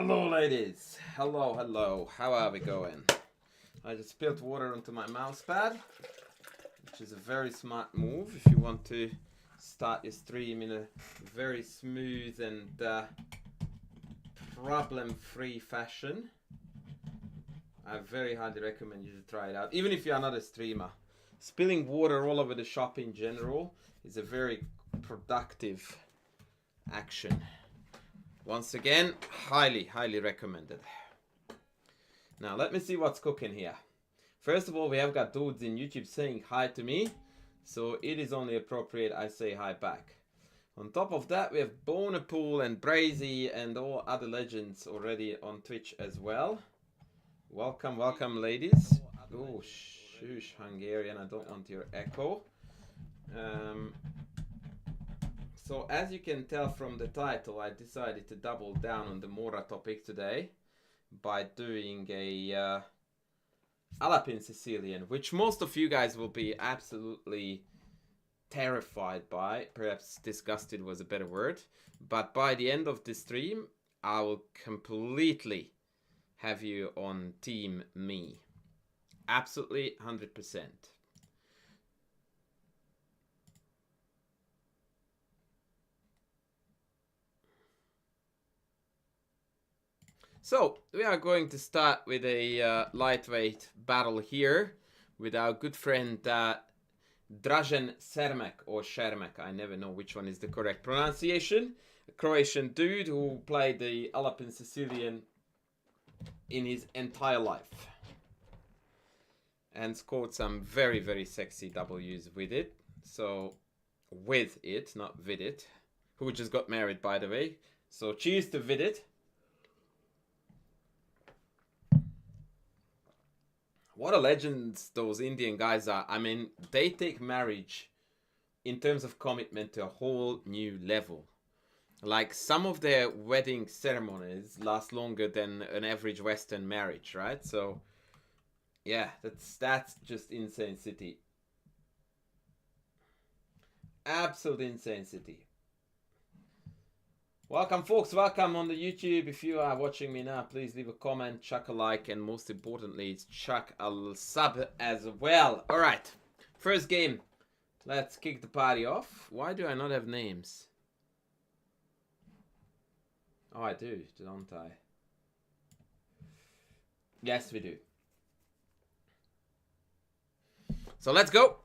Hello, ladies. Hello, hello. How are we going? I just spilled water onto my mouse pad, which is a very smart move if you want to start your stream in a very smooth and problem-free fashion. I very highly recommend you to try it out, even if you are not a streamer. Spilling water all over the shop in general is a very productive action. Once again, highly recommended. Now, let me see what's cooking here. First of all, we have got dudes in YouTube saying hi to me, so it is only appropriate I say hi back. On top of that, we have Bonapool and Brazy and all other legends already on Twitch as well. Welcome, welcome, ladies. Oh, shush, Hungarian, I don't want your echo. So as you can tell from the title, I decided to double down on the Mora topic today by doing a Alapin Sicilian, which most of you guys will be absolutely terrified by. Perhaps disgusted was a better word. But by the end of the stream, I will completely have you on team me. Absolutely 100%. So, we are going to start with a lightweight battle here with our good friend Dražen Sermek, or Shermek, I never know which one is the correct pronunciation. A Croatian dude who played the Alapin Sicilian in his entire life. And scored some very sexy W's with it. So, with it, not with it. Who just got married, by the way. So, cheers to Vidit. What a legends those Indian guys are. I mean, they take marriage in terms of commitment to a whole new level. Like, some of their wedding ceremonies last longer than an average Western marriage, right? So, yeah, that's just insane city. Absolute insane city. Welcome, folks. Welcome on the YouTube. If you are watching me now, please leave a comment, chuck a like, and most importantly, chuck a sub as well. All right, first game. Let's kick the party off. Why do I not have names? Oh, I do, don't I? Yes, we do. So let's go.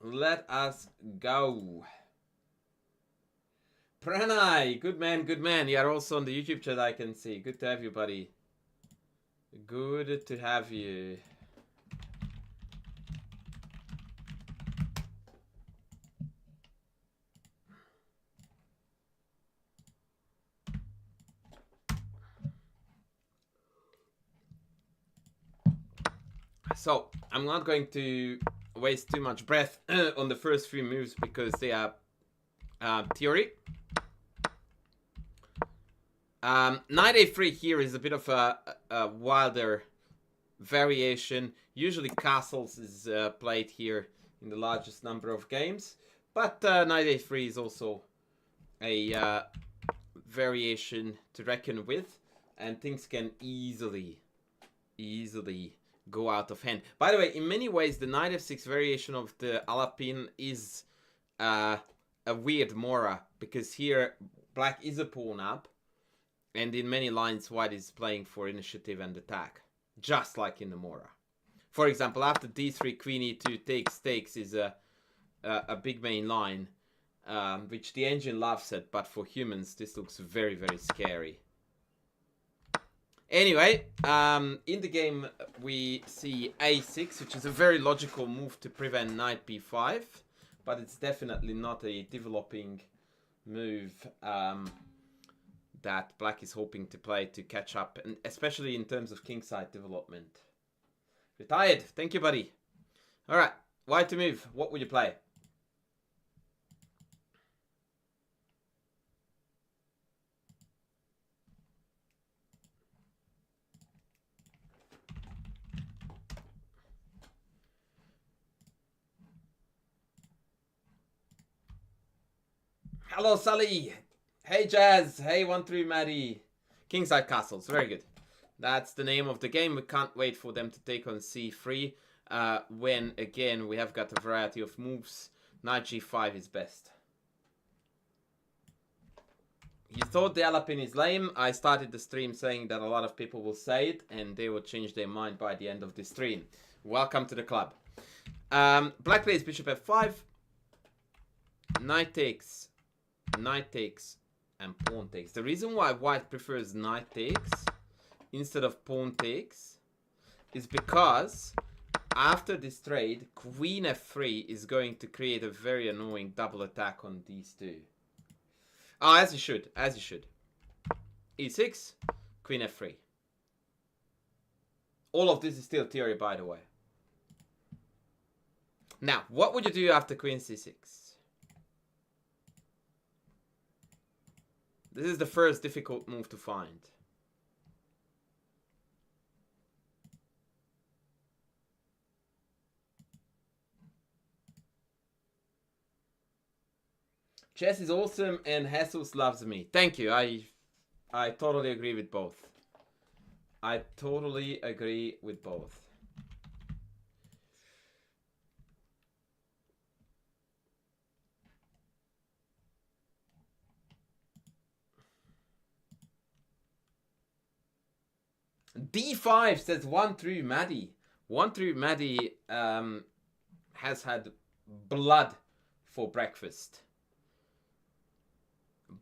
Let us go. Pranay, good man. You are also on the YouTube chat, I can see. Good to have you, buddy. Good to have you. So, I'm not going to waste too much breath on the first few moves because they are theory. Knight a3 here is a bit of a wilder variation. Usually castles is played here in the largest number of games. But knight a3 is also a variation to reckon with. And things can easily go out of hand. By the way, in many ways, the knight f6 variation of the Alapin is a weird Mora. Because here, black is a pawn up. And in many lines, white is playing for initiative and attack. Just like in the Mora. For example, after d3, queen e2 takes is a big main line. Which the engine laughs at. But for humans, this looks very scary. Anyway, in the game, we see a6, which is a very logical move to prevent knight b5. But it's definitely not a developing move that black is hoping to play to catch up, and especially in terms of kingside development. Retired. Thank you, buddy. All right. White to move. What would you play? Hello, Sally. Hey Jazz, hey 1-3 Maddie. Kingside castles, very good. That's the name of the game. We can't wait for them to take on c3. When again we have got a variety of moves. Knight g5 is best. You thought the Alapin is lame. I started the stream saying that a lot of people will say it and they will change their mind by the end of the stream. Welcome to the club. Black plays bishop f5. Knight takes, and pawn takes. The reason why white prefers knight takes instead of pawn takes is because after this trade, queen f3 is going to create a very annoying double attack on these two. Oh, as you should, as you should. e6, queen f3. All of this is still theory, by the way. Now, what would you do after queen c6? This is the first difficult move to find. Chess is awesome and Jesus loves me. Thank you. I totally agree with both. I totally agree with both. D5 says 1-3 Maddie. 1-3 Maddie has had blood for breakfast.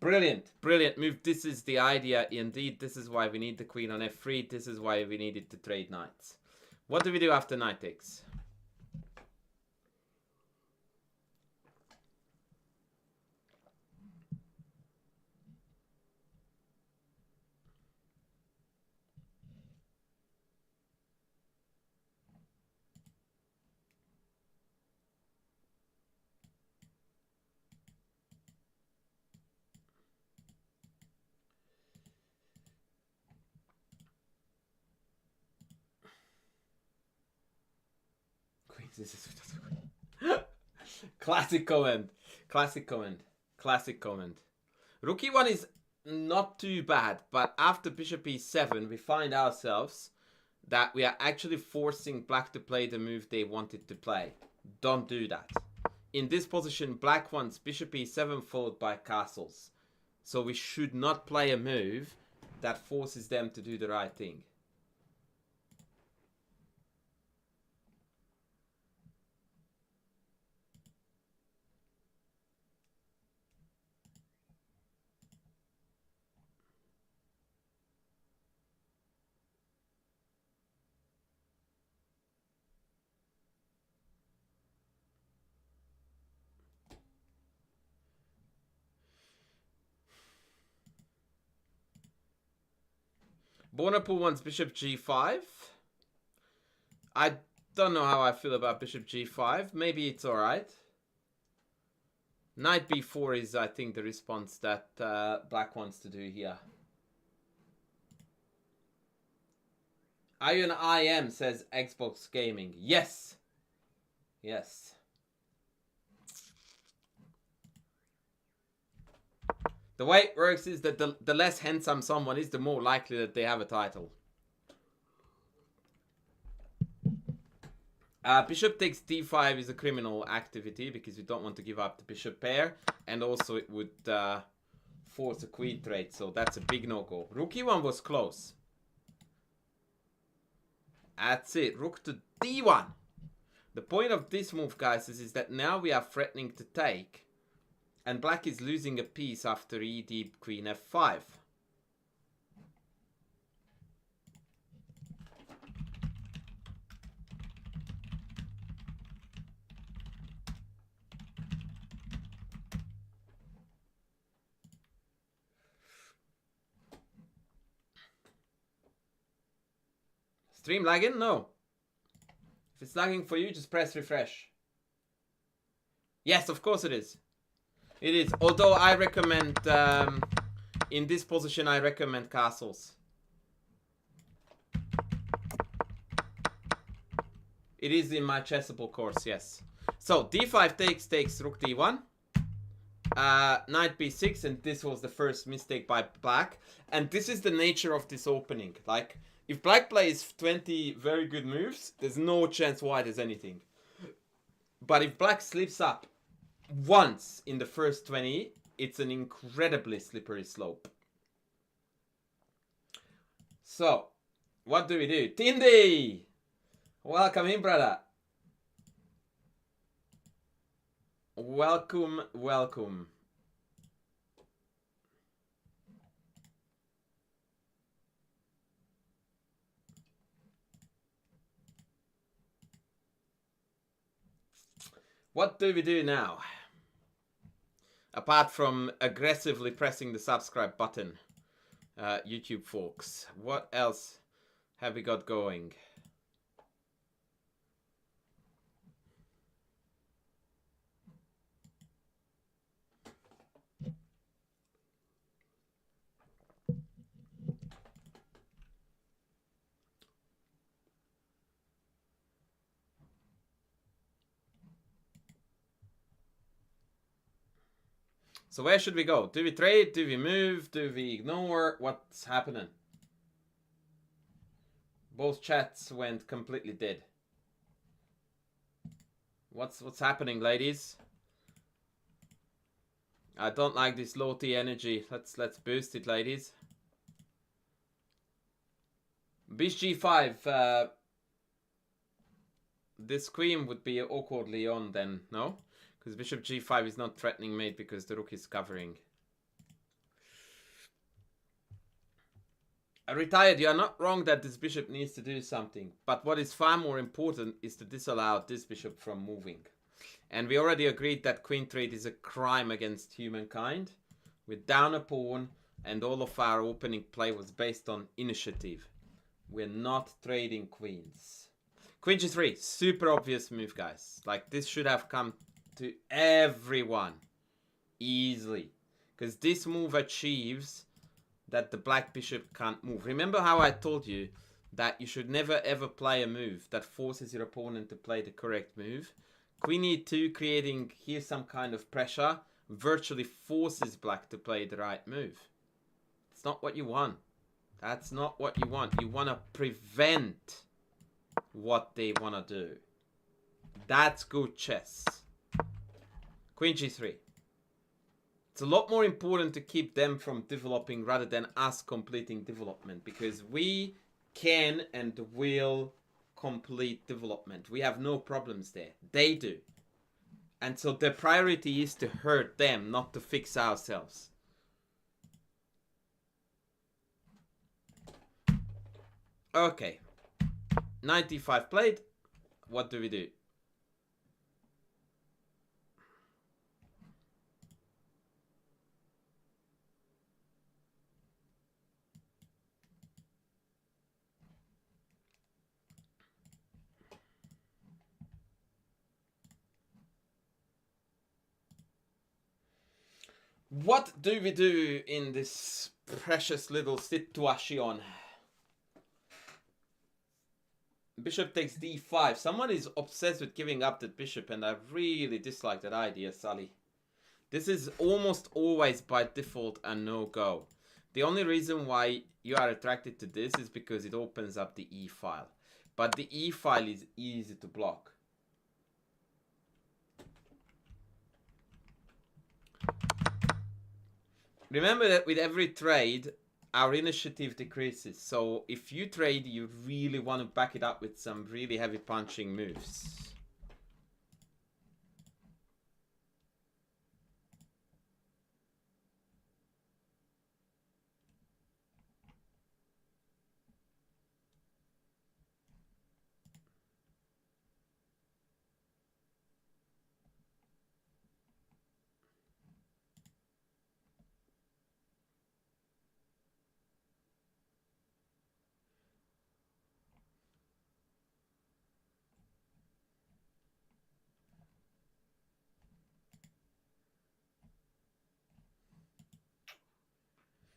Brilliant, brilliant move. This is the idea indeed. This is why we need the queen on f3. This is why we needed to trade knights. What do we do after knight takes? This is classic comment. Classic comment. Classic comment. Rook e1 is not too bad, but after bishop e7, we find ourselves that we are actually forcing black to play the move they wanted to play. Don't do that. In this position, black wants bishop e7 followed by castles. So we should not play a move that forces them to do the right thing. Bonapool wants bishop g5. I don't know how I feel about bishop g5. Maybe it's alright. Knight b4 is, I think, the response that black wants to do here. Iron IM says Xbox Gaming. Yes. Yes. The way it works is that the less handsome someone is, the more likely that they have a title. Bishop takes d5 is a criminal activity because we don't want to give up the bishop pair. And also it would force a queen trade, so that's a big no-go. Rook e1 was close. That's it. Rook to d1. The point of this move, guys, is that now we are threatening to take. And black is losing a piece after e deep queen f5. Stream lagging? No. If it's lagging for you, just press refresh. Yes, of course it is. It is. Although I recommend, in this position, I recommend castles. It is in my chessable course, yes. So, d5 takes rook d1. Knight b6, and this was the first mistake by black. And this is the nature of this opening. Like, if black plays 20 very good moves, there's no chance white does anything. But if black slips up once in the first 20, it's an incredibly slippery slope. So, what do we do? Tindy! Welcome in, brother. Welcome, welcome. What do we do now? Apart from aggressively pressing the subscribe button, YouTube folks, what else have we got going? So where should we go? Do we trade? Do we move? Do we ignore? What's happening? Both chats went completely dead. What's happening, ladies? I don't like this low T energy. Let's boost it, ladies. Bishop g5. This queen would be awkwardly on then, no? Because bishop g5 is not threatening mate because the rook is covering. Retired, you are not wrong that this bishop needs to do something. But what is far more important is to disallow this bishop from moving. And we already agreed that queen trade is a crime against humankind. We're down a pawn and all of our opening play was based on initiative. We're not trading queens. Queen g3, super obvious move, guys. Like, this should have come to everyone easily, because this move achieves that the black bishop can't move. Remember how I told you that you should never ever play a move that forces your opponent to play the correct move? Queen e2 creating here some kind of pressure virtually forces black to play the right move. It's not what you want. That's not what you want. You want to prevent what they want to do. That's good chess. Queen g3. It's a lot more important to keep them from developing rather than us completing development, because we can and will complete development. We have no problems there. They do. And so the priority is to hurt them, not to fix ourselves. Okay. 95 played. What do we do? What do we do in this precious little situation? Bishop takes d5. Someone is obsessed with giving up the bishop, and I really dislike that idea, Sally. This is almost always by default a no-go. The only reason why you are attracted to this is because it opens up the e file. But the e file is easy to block. Remember that with every trade, our initiative decreases. So if you trade, you really want to back it up with some really heavy punching moves.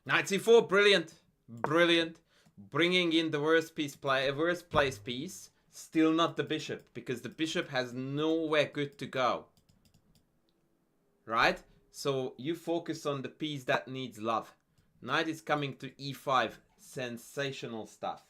Knight c4, brilliant, brilliant. Bringing in the worst place piece, still not the bishop, because the bishop has nowhere good to go. Right? So you focus on the piece that needs love. Knight is coming to e5. Sensational stuff.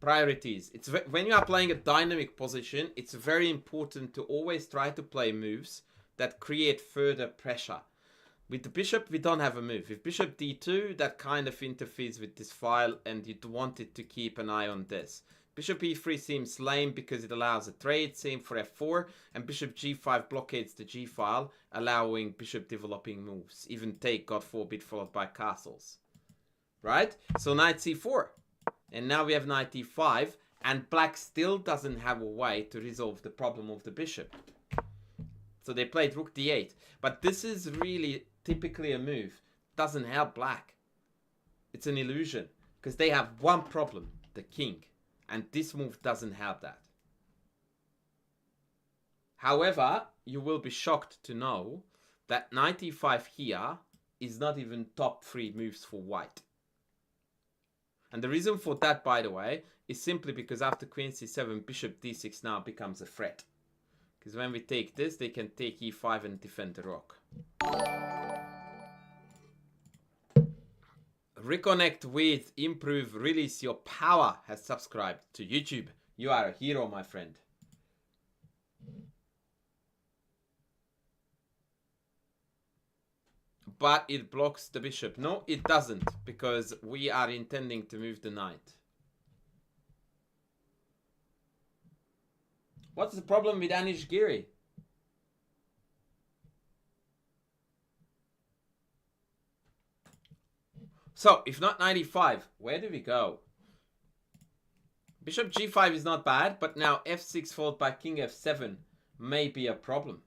Priorities. It's when you are playing a dynamic position, it's very important to always try to play moves that create further pressure. With the bishop, we don't have a move. With bishop d2, that kind of interferes with this file, and you'd want it to keep an eye on this. Bishop e3 seems lame because it allows a trade, same for f4, and bishop g5 blockades the g file, allowing bishop developing moves. Even take, God forbid, followed by castles. Right? So knight c4. And now we have knight e5, and black still doesn't have a way to resolve the problem of the bishop. So they played rook d8. But this is really typically a move. Doesn't help black. It's an illusion. Because they have one problem, the king. And this move doesn't help that. However, you will be shocked to know that knight e5 here is not even top 3 moves for white. And the reason for that, by the way, is simply because after queen c7, bishop d6 now becomes a threat. Because when we take this, they can take e5 and defend the rook. Reconnect with, improve, release your power has subscribed to YouTube. You are a hero, my friend. But it blocks the bishop. No, it doesn't, because we are intending to move the knight. What's the problem with Anish Giri? So, if not 95, where do we go? Bishop g5 is not bad, but now f6 followed by king f7 may be a problem.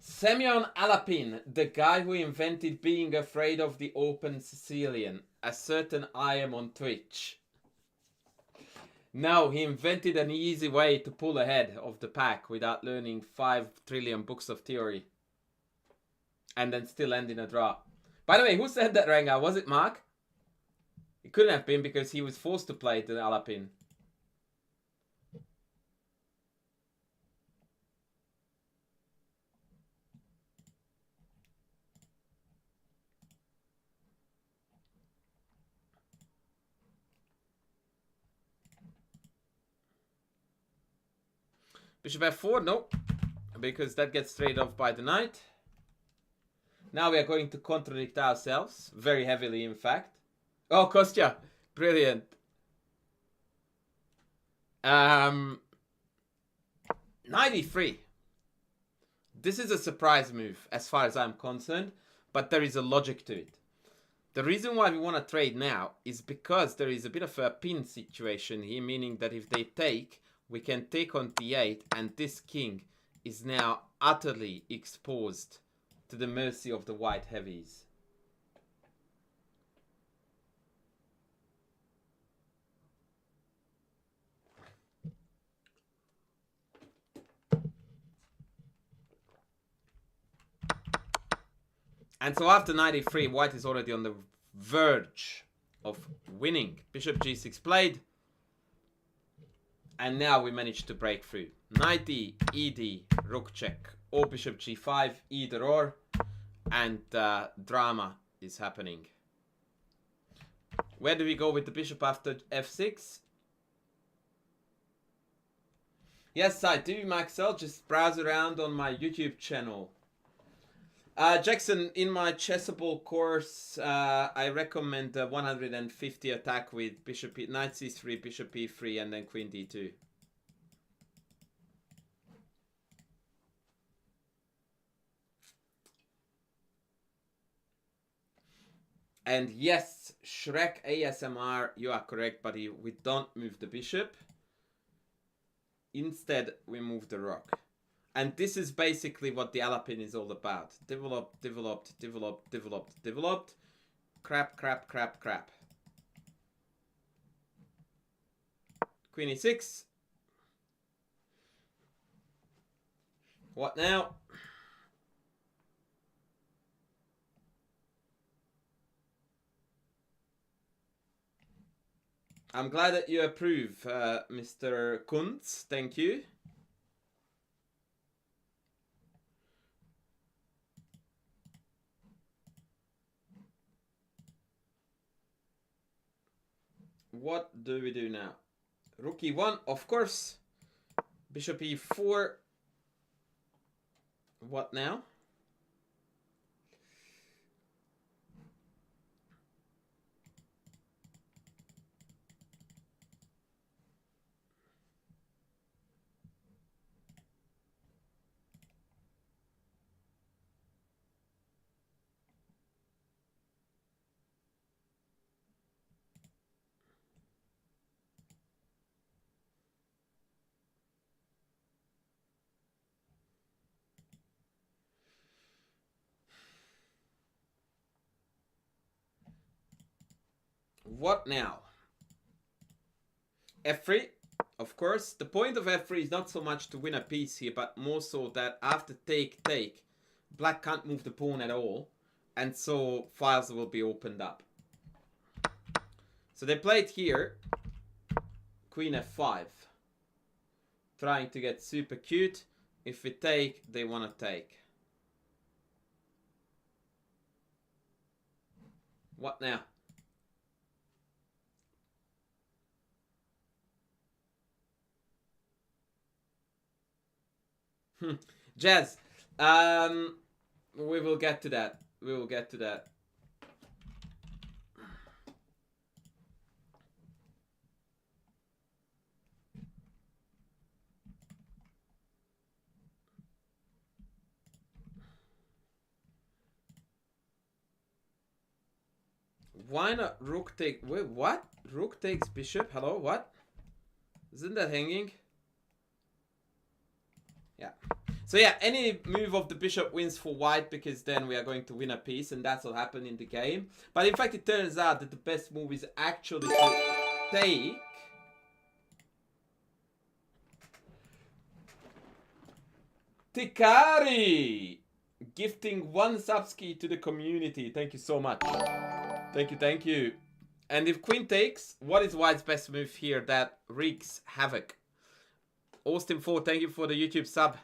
Semyon Alapin, the guy who invented being afraid of the open Sicilian, a certain I am on Twitch. No, he invented an easy way to pull ahead of the pack without learning 5 trillion books of theory. And then still end in a draw. By the way, who said that, Renga? Was it Mark? It couldn't have been because he was forced to play the Alapin. Bishop f4, no, because that gets traded off by the knight. Now we are going to contradict ourselves, very heavily in fact. Oh, Kostya, brilliant. 93. This is a surprise move as far as I'm concerned, but there is a logic to it. The reason why we want to trade now is because there is a bit of a pin situation here, meaning that if they take, we can take on d8, and this king is now utterly exposed to the mercy of the white heavies. And so after 93, white is already on the verge of winning. Bishop g6 played. And now we managed to break through. Knight e, ed, rook check, or bishop g5, either or. And drama is happening. Where do we go with the bishop after f6? Yes, I do, Maxwell. Just browse around on my YouTube channel. Jackson, in my chessable course, I recommend 150 attack with bishop e, knight c3, bishop e3, and then queen d2. And yes, Shrek ASMR, you are correct, buddy. We don't move the bishop. Instead, we move the rook. And this is basically what the Alapin is all about. Developed, developed, developed, developed, developed. Crap, crap, crap, crap. Queen e6. What now? I'm glad that you approve, Mr. Kuntz. Thank you. What do we do now? Rook e1, of course. Bishop e4. What now? What now? F3, of course. The point of F3 is not so much to win a piece here, but more so that after take, black can't move the pawn at all. And so files will be opened up. So they played here. Queen F5. Trying to get super cute. If we take, they want to take. What now? Jazz. We will get to that. We will get to that. Why not rook take? Wait, what? Rook takes bishop? Hello, what? Isn't that hanging? Yeah. So yeah, any move of the bishop wins for white because then we are going to win a piece and that's what happened in the game. But in fact, it turns out that the best move is actually to take. Tikari! Gifting 1 subski to the community. Thank you so much. Thank you, thank you. And if queen takes, what is white's best move here that wreaks havoc? Austin4, thank you for the YouTube sub.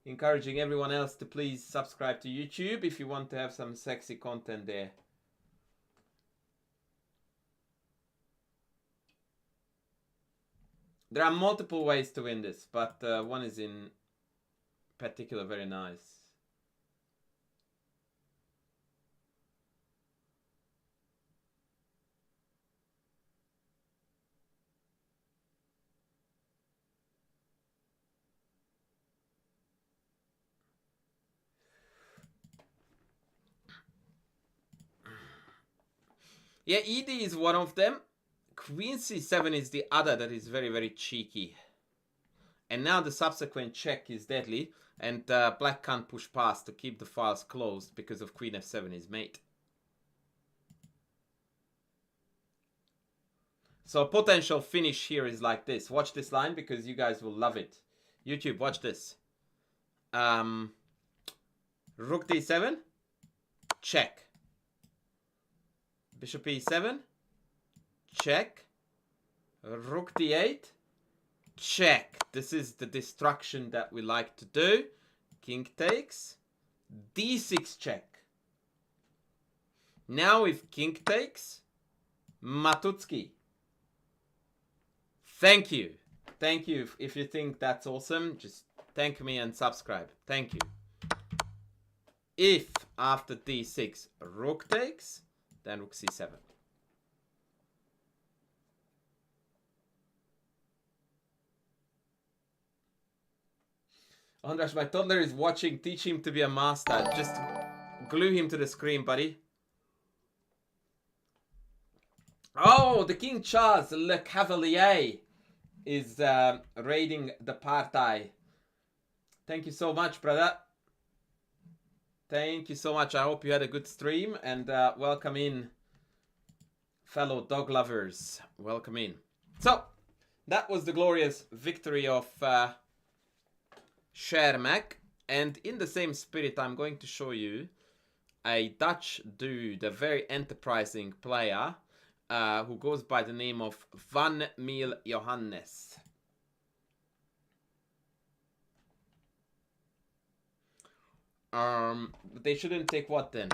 Encouraging everyone else to please subscribe to YouTube if you want to have some sexy content there. There are multiple ways to win this, but one is in particular very nice. Yeah, ED is one of them. Queen c7 is the other that is very, very cheeky. And now the subsequent check is deadly. And black can't push past to keep the files closed because of queen f7 is mate. So potential finish here is like this. Watch this line because you guys will love it. YouTube, watch this. Rook d7. Check. Bishop e7. Check. Rook d8. Check. This is the destruction that we like to do. King takes. d6 check. Now if king takes, Matutsky. Thank you. Thank you. If you think that's awesome, just thank me and subscribe. Thank you. If after d6 rook takes, then rook c7. Andras, my toddler is watching. Teach him to be a master. Just glue him to the screen, buddy. Oh, the King Charles Le Cavalier is raiding the party. Thank you so much, brother. Thank you so much. I hope you had a good stream and welcome in, fellow dog lovers. Welcome in. So, that was the glorious victory of Shermack. And in the same spirit, I'm going to show you a Dutch dude, a very enterprising player, who goes by the name of Van Mil Johannes. They shouldn't take what then?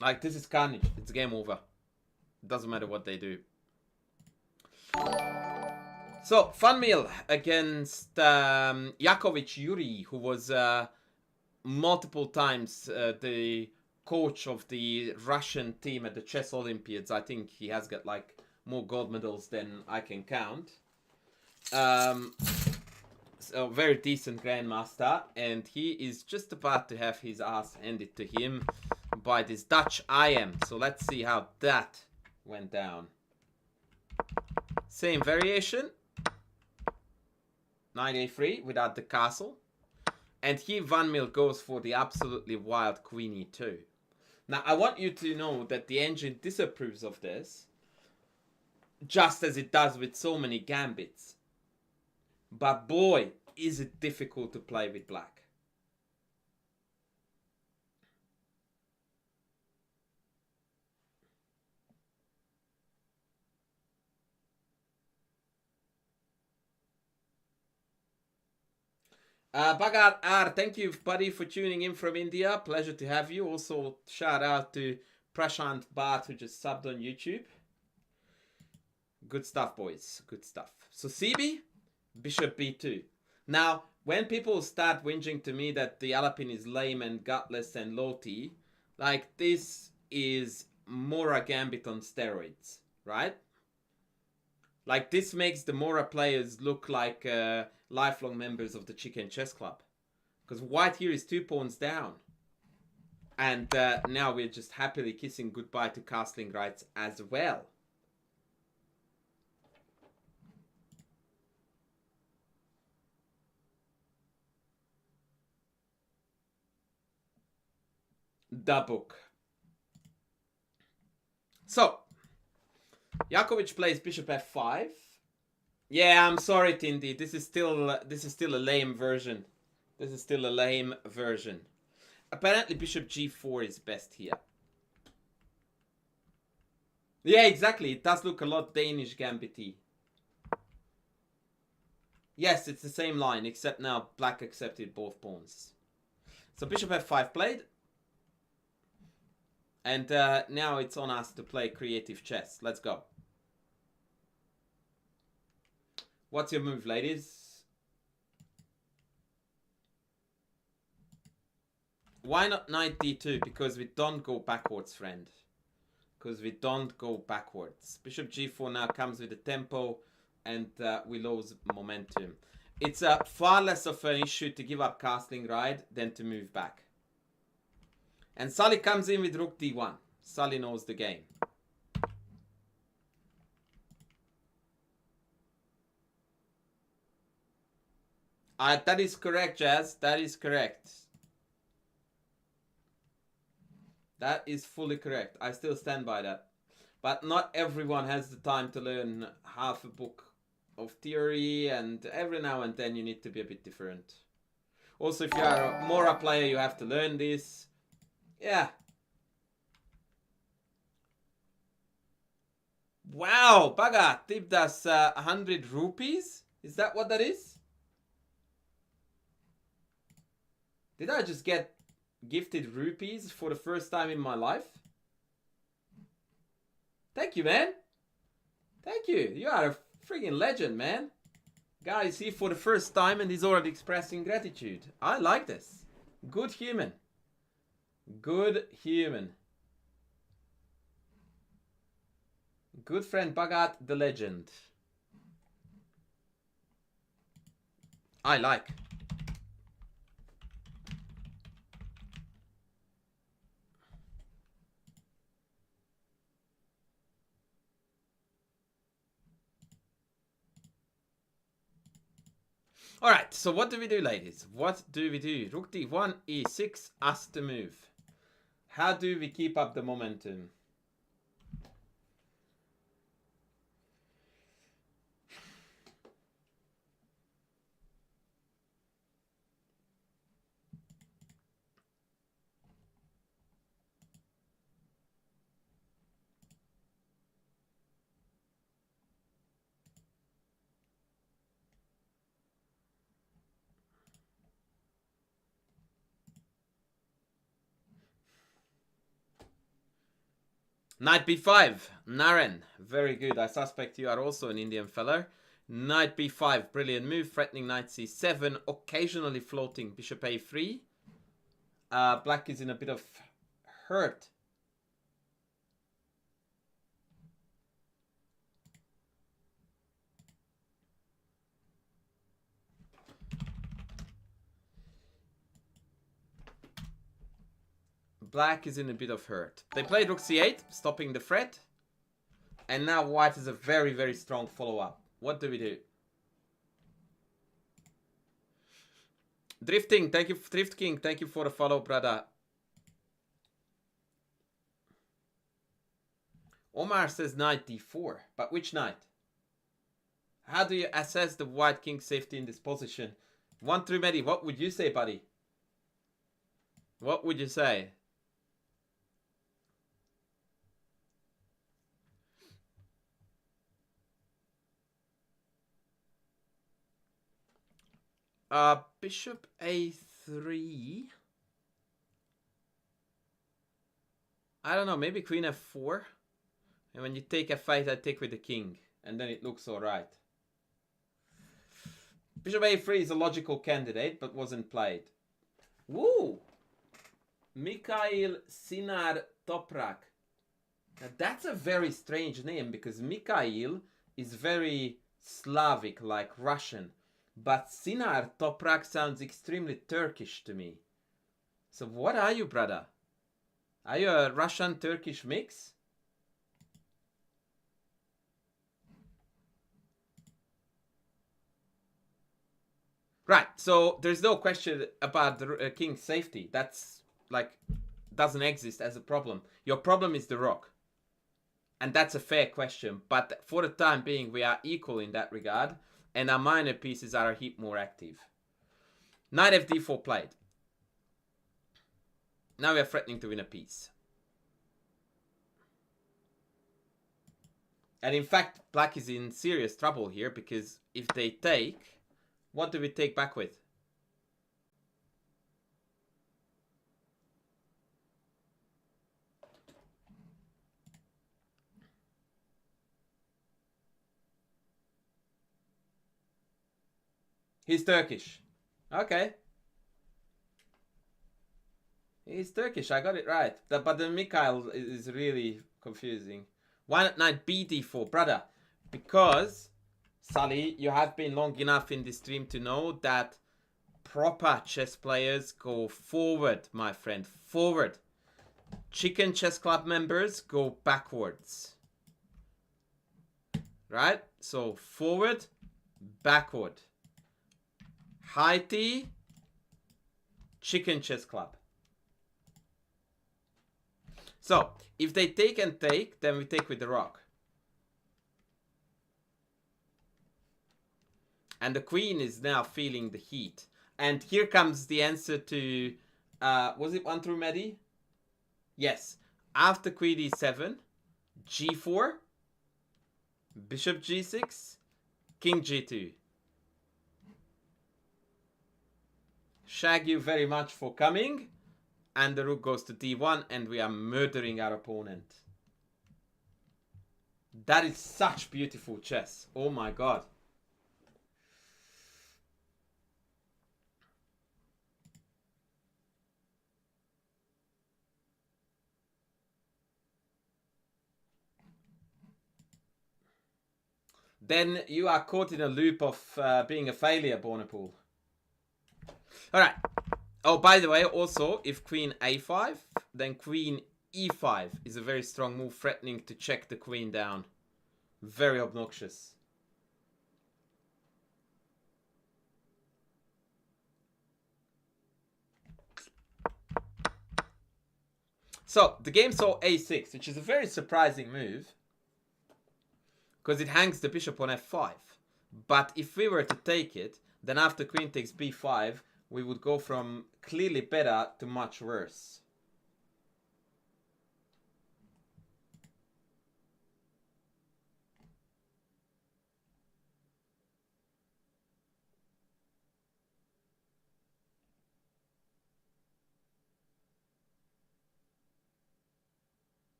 Like, this is carnage. It's game over. It doesn't matter what they do. So, Funmill against Yakovich Yuri, who was multiple times the coach of the Russian team at the Chess Olympiads. I think he has got like more gold medals than I can count. So very decent grandmaster, and he is just about to have his ass handed to him by this Dutch IM. So let's see how that went down. Same variation. Knight a3 without the castle. And here Van Mil goes for the absolutely wild Queen e2. Now I want you to know that the engine disapproves of this, just as it does with so many gambits. But boy, is it difficult to play with black. Bhagat R, thank you buddy for tuning in from India. Pleasure to have you. Also shout out to Prashant Bhatt who just subbed on YouTube. Good stuff, boys. Good stuff. So CB, Bishop b2. Now, when people start whinging to me that the Alapin is lame and gutless and low T, like this is Mora Gambit on steroids, right? Like this makes the Mora players look like lifelong members of the Chicken Chess Club. Because white here is 2 pawns down. And now we're just happily kissing goodbye to castling rights as well. The book. So, Yakovich plays Bishop f5. Yeah, I'm sorry, Tindy. This is still a lame version. This is still a lame version. Apparently, Bishop g4 is best here. Yeah, exactly. It does look a lot Danish gambit-y. Yes, it's the same line, except now black accepted both pawns. So Bishop f5 played. And now it's on us to play creative chess. Let's go. What's your move, ladies? Why not knight d2? Because we don't go backwards, friend. Because we don't go backwards. Bishop g4 now comes with the tempo, and we lose momentum. It's far less of an issue to give up castling right than to move back. And Sully comes in with rook d1. Sully knows the game. That is correct, Jazz. That is correct. That is fully correct. I still stand by that. But not everyone has the time to learn half a book of theory, and every now and then you need to be a bit different. Also, if you are a Mora player, you have to learn this. Yeah. Wow, Bhagat tipped us 100 rupees? Is that what that is? Did I just get gifted rupees for the first time in my life? Thank you, man. Thank you. You are a friggin' legend, man. Guy is here for the first time and he's already expressing gratitude. I like this. Good human. Good human. Good friend Bhagat the legend. I like. Alright, so what do we do, ladies? What do we do? Rook d1, e6, us to move. How do we keep up the momentum? Knight b5, Naren, very good. I suspect you are also an Indian feller. Knight b5, brilliant move. Threatening knight c7, occasionally floating bishop a3. Black is in a bit of hurt. Black is in a bit of hurt. They played rook c8, stopping the threat. And now white is a very, very strong follow-up. What do we do? Drifting, thank you, Drift King, thank you for the follow, brother. Omar says knight d4, but which knight? How do you assess the white king's safety in this position? 1-3 Medi, what would you say, buddy? What would you say? Bishop a3. I don't know, maybe queen f4. And when you take f8, I take with the king. And then it looks alright. Bishop a3 is a logical candidate, but wasn't played. Woo! Mikhail Sinar Toprak. Now that's a very strange name, because Mikhail is very Slavic, like Russian. But Sinar Toprak sounds extremely Turkish to me. So what are you, brother? Are you a Russian-Turkish mix? Right, so there's no question about the king's safety. That's like, doesn't exist as a problem. Your problem is the rook. And that's a fair question. But for the time being, we are equal in that regard. And our minor pieces are a heap more active. Knight fd4 played. Now we are threatening to win a piece. And in fact, black is in serious trouble here, because if they take, what do we take back with? He's Turkish. Okay. He's Turkish, I got it right. But the Mikhail is really confusing. Why not knight bd4, brother? Because, Sully, you have been long enough in this stream to know that proper chess players go forward, my friend. Forward. Chicken chess club members go backwards. Right? So, forward, backward. High T, chicken chess club. So, if they take and take, then we take with the rook. And the queen is now feeling the heat. And here comes the answer to, was it 1 through Medi? Yes. After queen e7, g4, bishop g6, king g2. Shag you very much for coming. And the rook goes to d1, and we are murdering our opponent. That is such beautiful chess. Oh my god. Then you are caught in a loop of being a failure, Bornapool. Alright. Oh, by the way, also, if queen a5, then queen e5 is a very strong move, threatening to check the queen down. Very obnoxious. So, the game saw a6, which is a very surprising move, because it hangs the bishop on f5. But if we were to take it, then after queen takes b5, we would go from clearly better to much worse.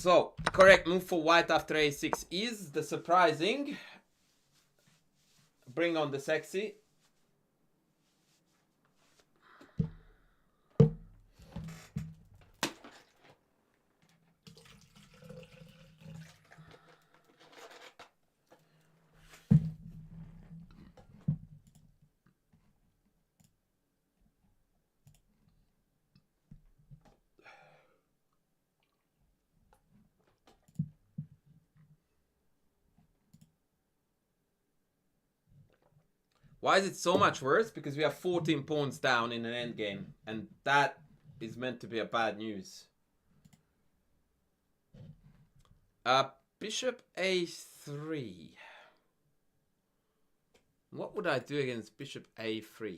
So, correct move for white after a6 is the surprising. Bring on the sexy. Why is it so much worse? Because we have 14 pawns down in an endgame, and that is meant to be a bad news. Bishop a3. What would I do against bishop a3?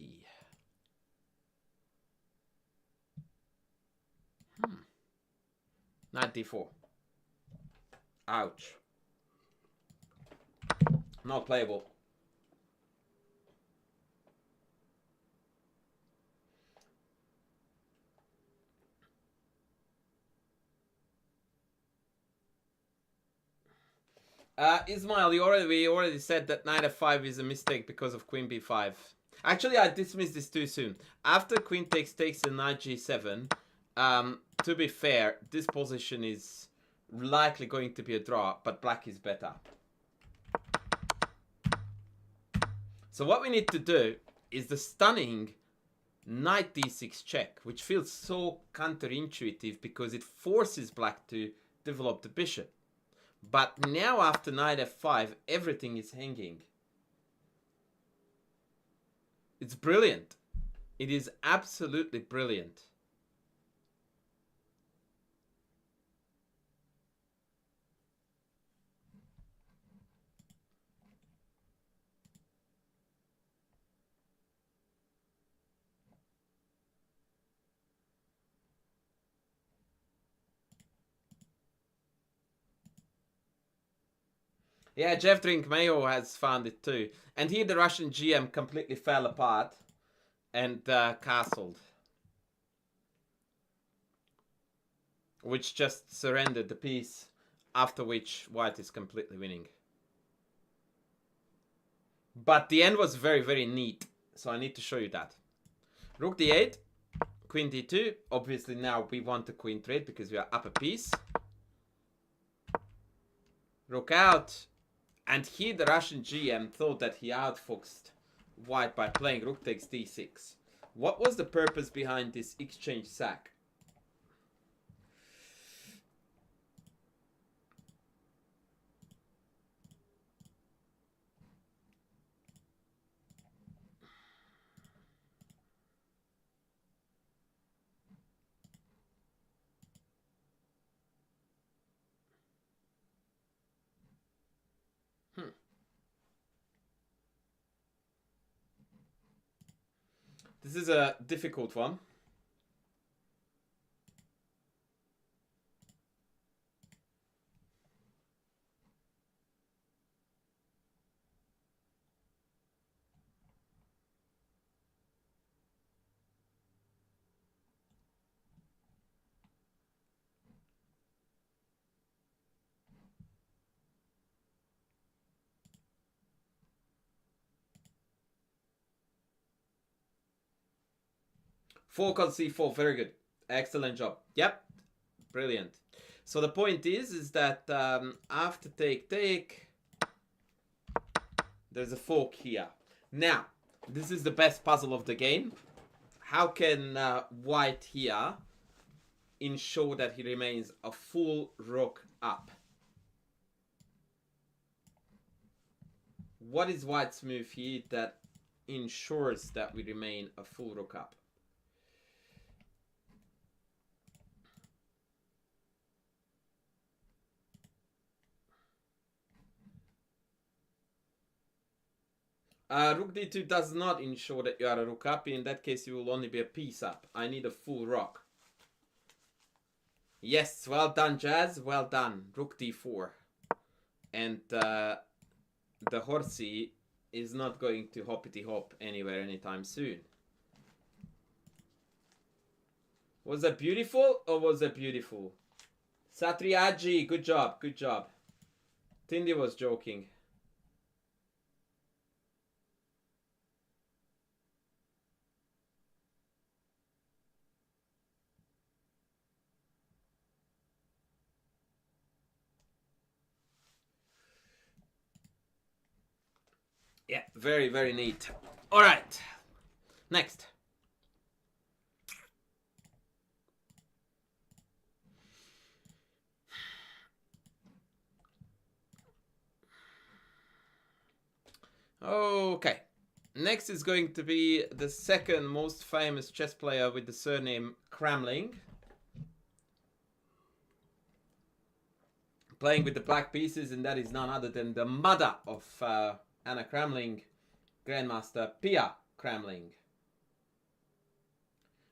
Knight d4. Ouch. Not playable. Ismail, we already said that knight f5 is a mistake because of queen b5. Actually, I dismissed this too soon. After queen takes and knight g7, to be fair, this position is likely going to be a draw, but black is better. So what we need to do is the stunning knight d6 check, which feels so counterintuitive because it forces black to develop the bishop. But now after knight f5, everything is hanging. It's brilliant. It is absolutely brilliant. Yeah, Jeff Drink Mayo has found it too. And here the Russian GM completely fell apart and castled. Which just surrendered the piece, after which white is completely winning. But the end was very, very neat. So I need to show you that. Rook d8, queen d2. Obviously now we want the queen trade because we are up a piece. Rook out. And here the Russian GM thought that he outfoxed white by playing rook takes d6. What was the purpose behind this exchange sack? This is a difficult one. Fork on c4, very good. Excellent job. Yep, brilliant. So the point is that after take, there's a fork here. Now, this is the best puzzle of the game. How can white here ensure that he remains a full rook up? What is white's move here that ensures that we remain a full rook up? Rook d2 does not ensure that you are a rook up. In that case, you will only be a piece up. I need a full rook. Yes, well done, Jazz. Well done. Rook d4. And the horsey is not going to hoppity hop anywhere anytime soon. Was that beautiful or was that beautiful? Satriagi, good job, good job. Tindy was joking. Yeah, very, very neat. All right, next. Okay. Next is going to be the second most famous chess player with the surname Kramling. Playing with the black pieces, and that is none other than the mother of Anna Kramling, Grandmaster Pia Kramling.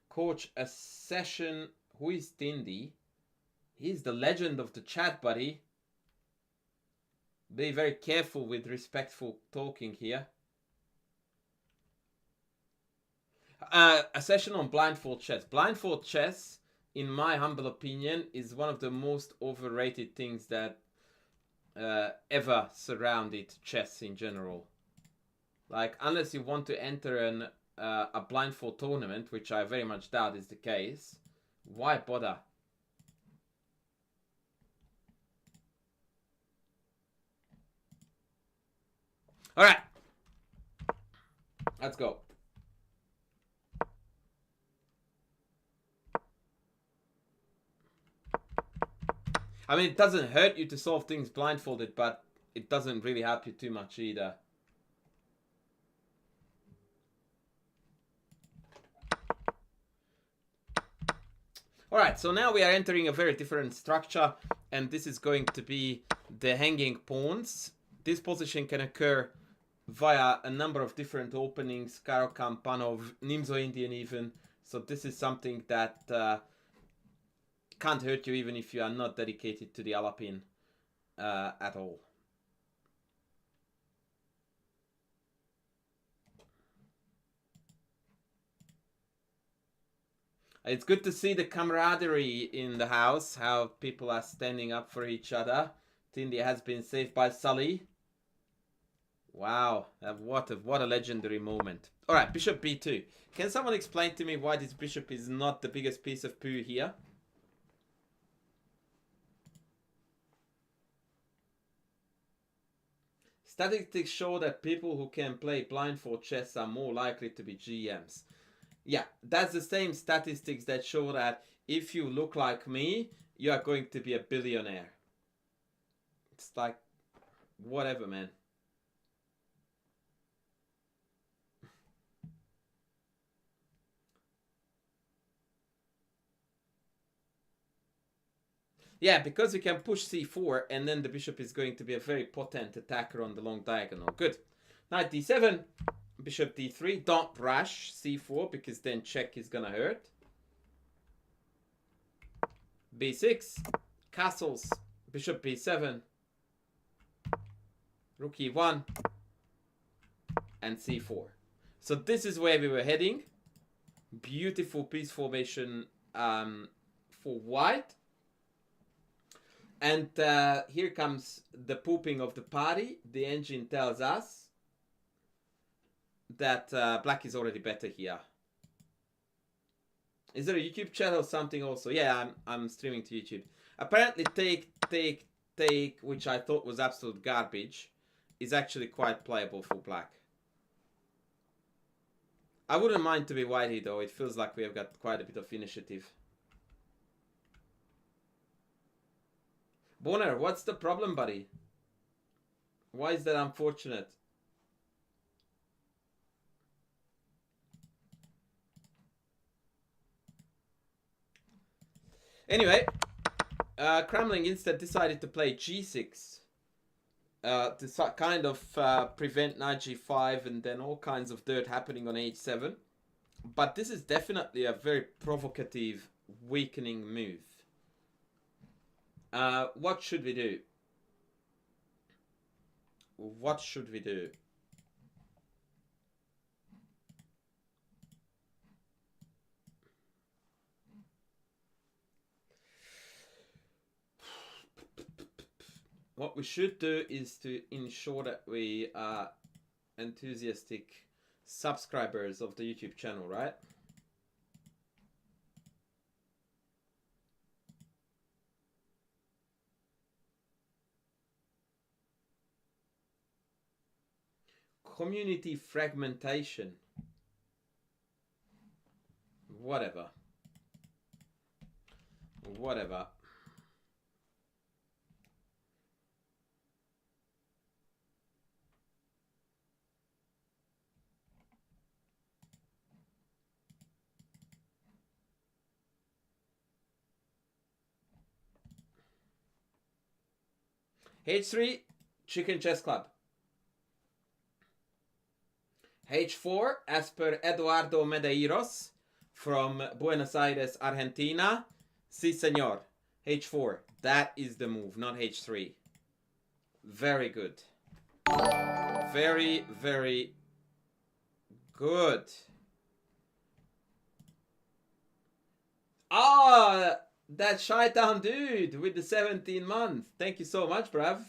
Coach a session. Who is Tindy? He's the legend of the chat, buddy. Be very careful with respectful talking here. A session on blindfold chess. Blindfold chess, in my humble opinion, is one of the most overrated things that ever surrounded chess in general. Like, unless you want to enter a blindfold tournament, which I very much doubt is the case, why bother? All right, let's go. I mean, it doesn't hurt you to solve things blindfolded, but it doesn't really help you too much either. Alright, so now we are entering a very different structure, and this is going to be the hanging pawns. This position can occur via a number of different openings, Karo-Kam, Panov, Nimzo-Indian even. So this is something that can't hurt you even if you are not dedicated to the Alapin at all. It's good to see the camaraderie in the house, how people are standing up for each other. Tindy has been saved by Sully. Wow, what a legendary moment. Alright, bishop b2. Can someone explain to me why this bishop is not the biggest piece of poo here? Statistics show that people who can play blindfold chess are more likely to be GMs. Yeah, that's the same statistics that show that if you look like me, you are going to be a billionaire. It's like, whatever, man. Yeah, because we can push c4, and then the bishop is going to be a very potent attacker on the long diagonal. Good. Knight d7, bishop d3. Don't rush c4, because then check is gonna hurt. b6, castles, bishop b7, rook e1, and c4. So this is where we were heading. Beautiful piece formation for white. And here comes the pooping of the party. The engine tells us that black is already better here. Is there a YouTube channel or something also? Yeah, I'm streaming to YouTube. Apparently take, which I thought was absolute garbage, is actually quite playable for black. I wouldn't mind to be whitey though. It feels like we have got quite a bit of initiative. Bonner, what's the problem, buddy? Why is that unfortunate? Anyway, Kramling instead decided to play g6 to kind of prevent knight g5 and then all kinds of dirt happening on h7. But this is definitely a very provocative, weakening move. What should we do? What should we do? what we should do is to ensure that we are enthusiastic subscribers of the YouTube channel, right? Community fragmentation. Whatever. Whatever. H3, Chicken Chess Club. H4, as per Eduardo Medeiros from Buenos Aires, Argentina. Si, senor. H4. That is the move, not H3. Very good. Very, very good. Ah, that Shy-Town dude with the 17 months. Thank you so much, bruv.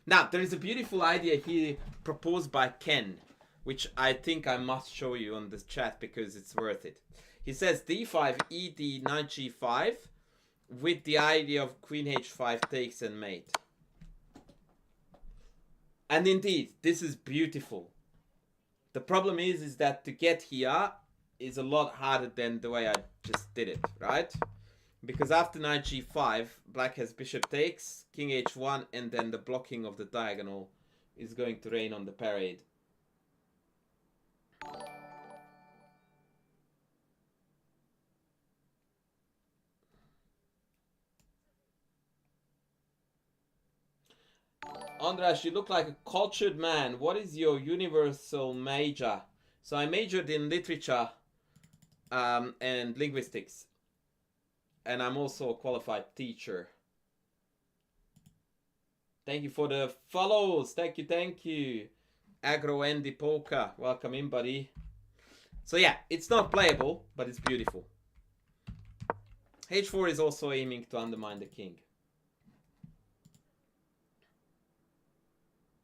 Now, there is a beautiful idea here proposed by Ken, which I think I must show you on this chat because it's worth it. He says d5, ed, knight g5 with the idea of queen h5 takes and mate. And indeed, this is beautiful. The problem is that to get here is a lot harder than the way I just did it, right? Because after knight g5, black has bishop takes, king h1, and then the blocking of the diagonal is going to rain on the parade. Andras, you look like a cultured man. What is your universal major? So I majored in literature and linguistics. And I'm also a qualified teacher. Thank you for the follows. Thank you, thank you. Agro Andy Polka. Welcome in, buddy. So yeah, it's not playable, but it's beautiful. H4 is also aiming to undermine the king.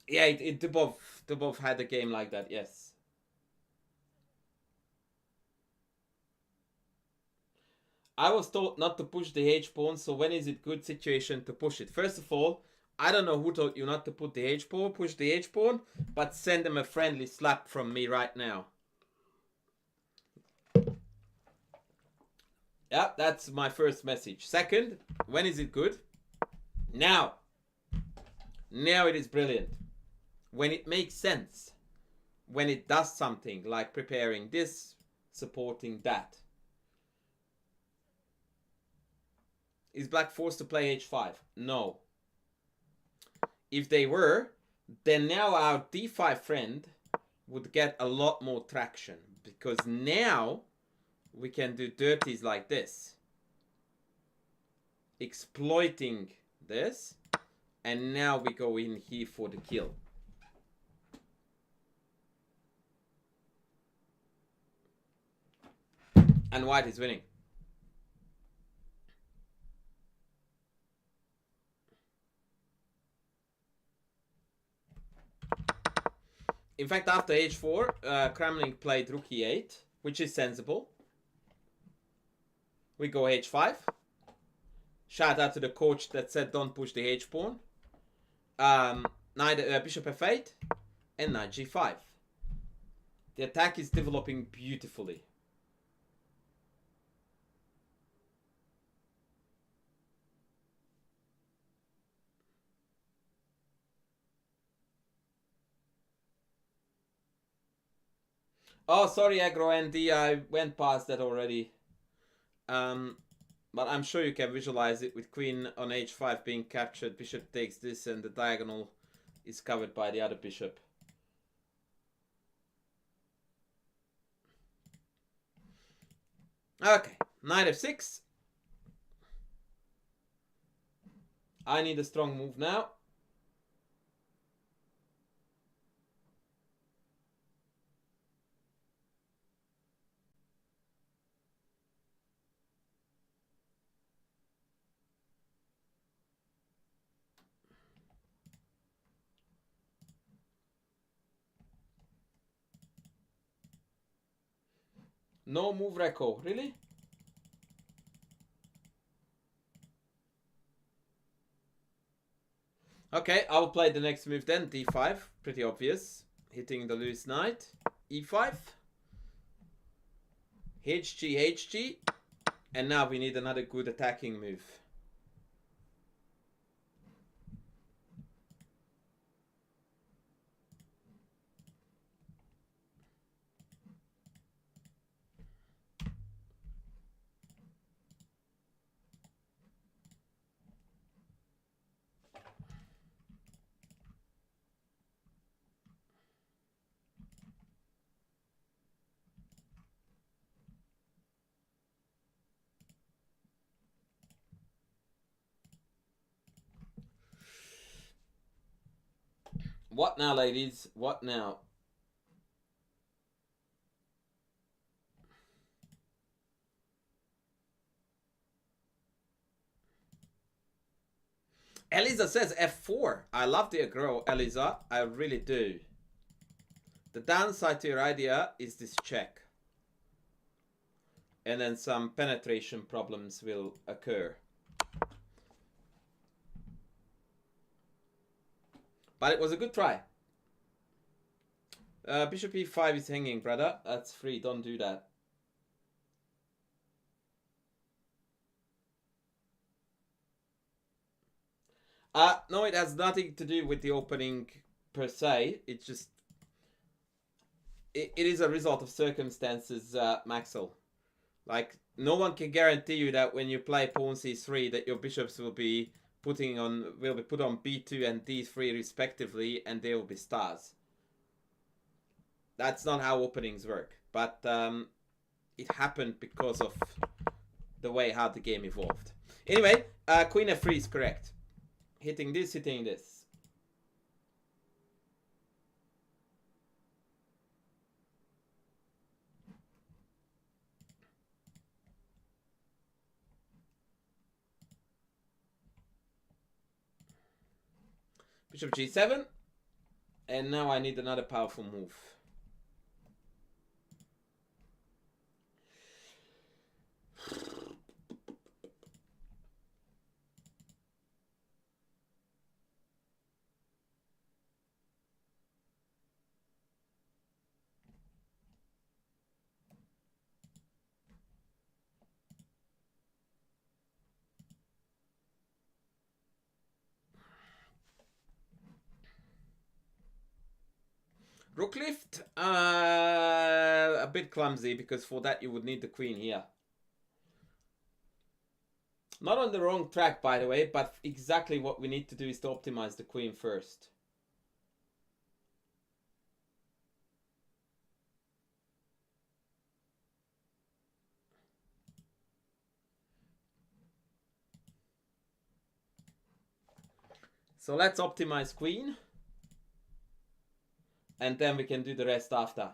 Yeah, they both had a game like that, yes. I was told not to push the h-pawn, so when is it good situation to push it? First of all, I don't know who told you not to put the h-pawn, push the h-pawn, but send them a friendly slap from me right now. Yeah, that's my first message. Second, when is it good? Now. Now it is brilliant. When it makes sense. When it does something, like preparing this, supporting that. Is black forced to play h5? No. If they were, then now our d5 friend would get a lot more traction. Because now we can do dirties like this. Exploiting this. And now we go in here for the kill. And white is winning. In fact, after h4, Kremlin played rook e8, which is sensible. We go h5. Shout out to the coach that said don't push the h-pawn. Bishop f8 and knight g5. The attack is developing beautifully. Oh, sorry, Agro Andy, I went past that already. But I'm sure you can visualize it with queen on h5 being captured. Bishop takes this and the diagonal is covered by the other bishop. Okay, knight f6. I need a strong move now. No move record, really? Okay, I'll play the next move then, d5. Pretty obvious. Hitting the loose knight. e5. hg, hg. And now we need another good attacking move. What now, ladies? What now? Eliza says f4. I love the aggro, Eliza. I really do. The downside to your idea is this check. And then some penetration problems will occur. But it was a good try. Bishop e5 is hanging, brother. That's free. Don't do that. No, it has nothing to do with the opening per se. It's just... It is a result of circumstances, Maxwell. Like, no one can guarantee you that when you play pawn c3 that your bishops will be put on b2 and d3 respectively, and they will be stars. That's not how openings work. But it happened because of the way how the game evolved. Anyway, queen f3 is correct. Hitting this, hitting this. Bishop g7. And now I need another powerful move. Rook lift, a bit clumsy because for that you would need the queen here. Not on the wrong track, by the way, but exactly what we need to do is to optimize the queen first. So let's optimize queen. And then we can do the rest after.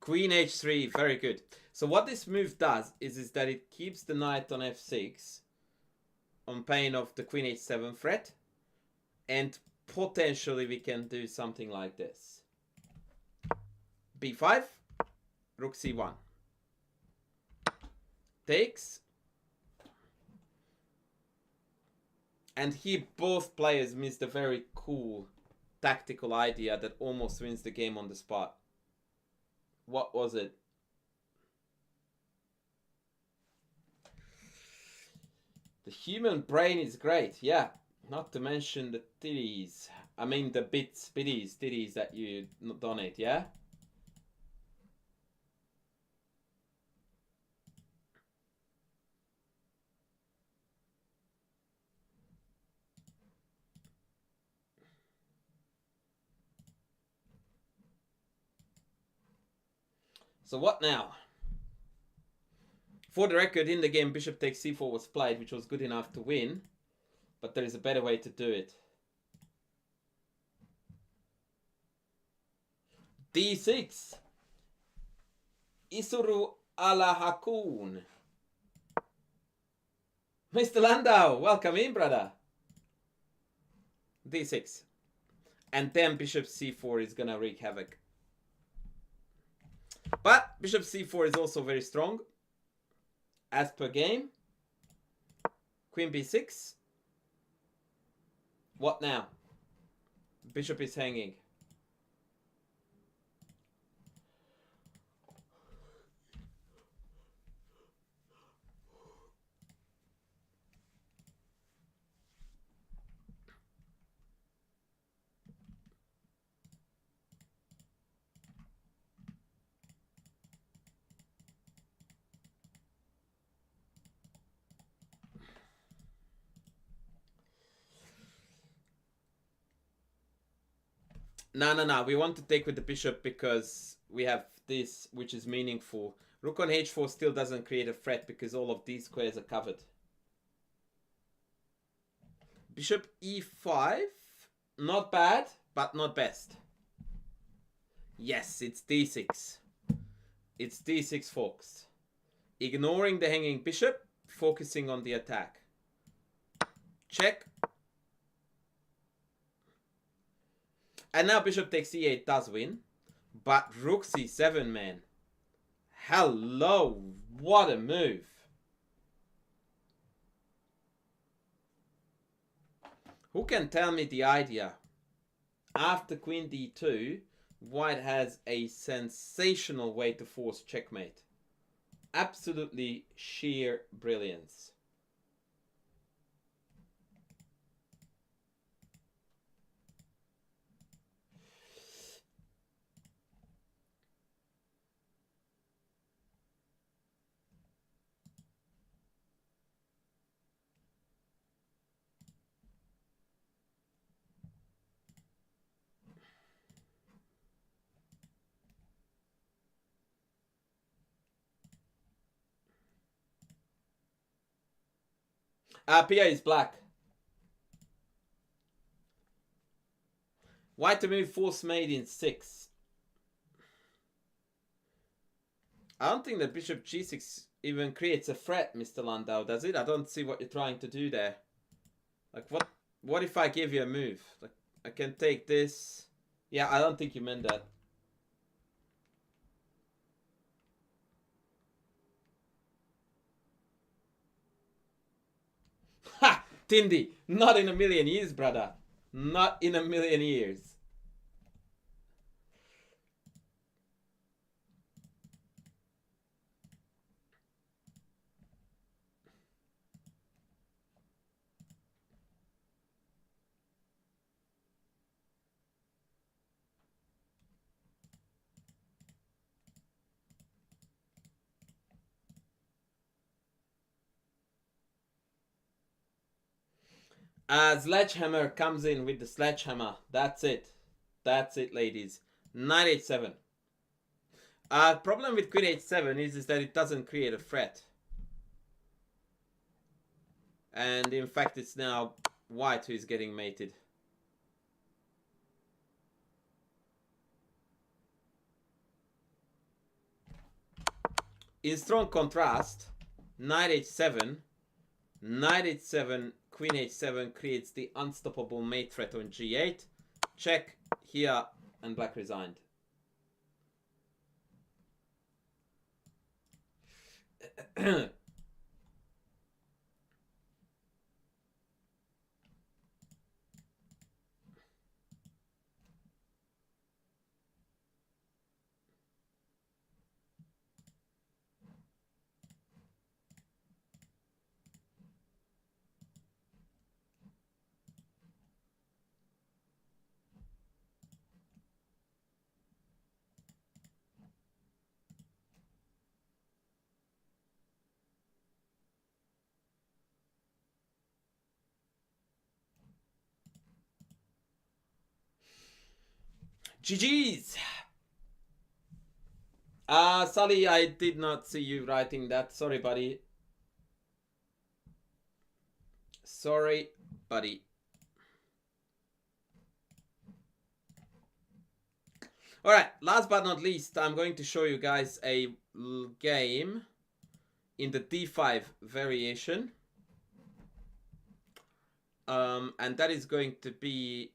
Queen h3, very good. So what this move does is that it keeps the knight on f6 on pain of the queen h7 threat. And potentially we can do something like this. b5, rook c1. Takes. And here both players missed a very cool tactical idea that almost wins the game on the spot. What was it? The human brain is great, yeah. Not to mention the titties. I mean the titties that you donate, yeah? So what now? For the record, in the game, bishop takes c4 was played, which was good enough to win. But there is a better way to do it. d6. Isuru ala hakun. Mr. Landau, welcome in, brother. D6. And then bishop c4 is gonna wreak havoc. But bishop c4 is also very strong. As per game. Queen b6. What now? Bishop is hanging. No. We want to take with the bishop because we have this, which is meaningful. Rook on h4 still doesn't create a threat because all of these squares are covered. Bishop e5. Not bad, but not best. Yes, it's d6. It's d6, folks. Ignoring the hanging bishop, focusing on the attack. Check. And now bishop takes e8 does win. But rook c7, man. Hello. What a move. Who can tell me the idea? After queen d2, white has a sensational way to force checkmate. Absolutely sheer brilliance. Pia is black. White to move force mate in 6. I don't think that bishop g6 even creates a threat, Mr. Landau, does it? I don't see what you're trying to do there. Like, what if I give you a move? Like, I can take this. Yeah, I don't think you meant that. Ha! Tindy, not in a million years, brother. Not in a million years. Sledgehammer comes in with the sledgehammer. That's it. That's it, ladies. Knight h7. Problem with queen h7 is that it doesn't create a threat. And in fact, it's now white who is getting mated. In strong contrast, knight h7, queen h7 creates the unstoppable mate threat on g8. Check here, and black resigned. GG's! Sully, I did not see you writing that. Sorry, buddy. Sorry, buddy. Alright, last but not least, I'm going to show you guys a game in the d5 variation. And that is going to be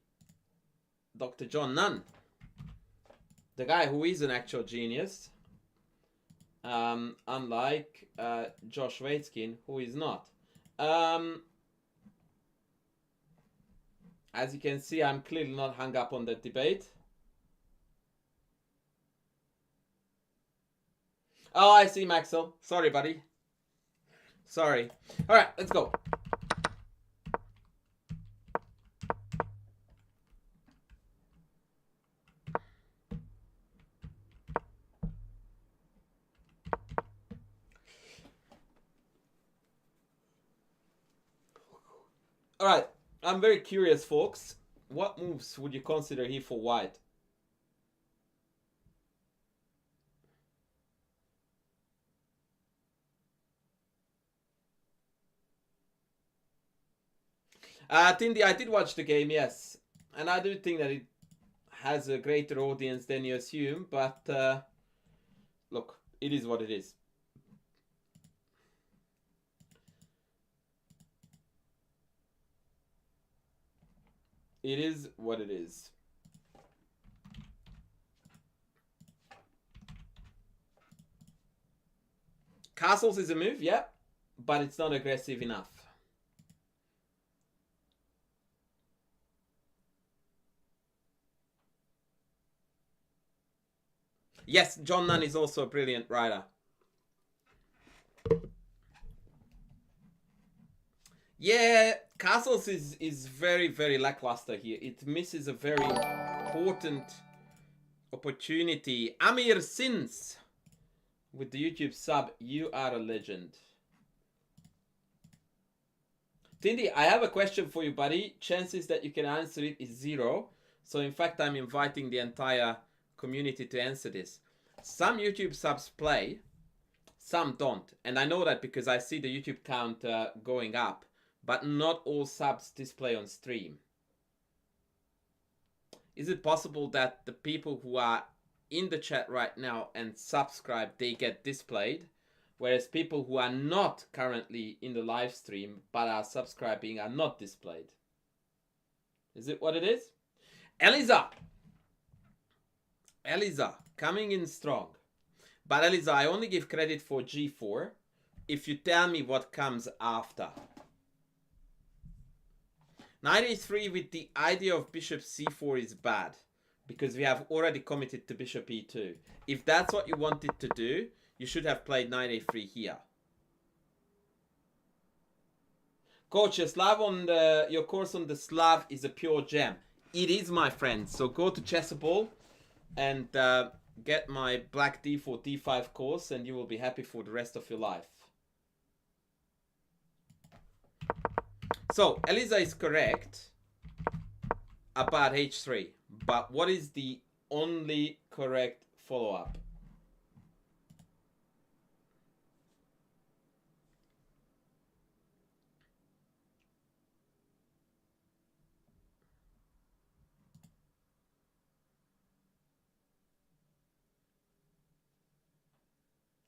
Dr. John Nunn, the guy who is an actual genius, unlike Josh Waitzkin, who is not. As you can see, I'm clearly not hung up on that debate. Oh, I see, Maxwell. Sorry, buddy. Sorry. All right, let's go. All right, I'm very curious, folks. What moves would you consider here for white? Tindy, I did watch the game, yes. And I do think that it has a greater audience than you assume, but look, it is what it is. It is what it is. Castles is a move, yeah, but it's not aggressive enough. Yes, John Nunn is also a brilliant writer. Yeah, Castles is very, very lackluster here. It misses a very important opportunity. Amir Sins with the YouTube sub. You are a legend. Tindy, I have a question for you, buddy. Chances that you can answer it is 0. So in fact, I'm inviting the entire community to answer this. Some YouTube subs play, some don't. And I know that because I see the YouTube count going up. But not all subs display on stream. Is it possible that the people who are in the chat right now and subscribe, they get displayed, whereas people who are not currently in the live stream but are subscribing are not displayed? Is it what it is? Eliza, coming in strong. But Eliza, I only give credit for G4 if you tell me what comes after. Knight a3 with the idea of bishop c4 is bad, because we have already committed to bishop e2. If that's what you wanted to do, you should have played knight a3 here. Coach, your course on the Slav is a pure gem. It is, my friend. So go to Chessable and get my black d4, d5 course, and you will be happy for the rest of your life. So, Eliza is correct about h3. But what is the only correct follow-up?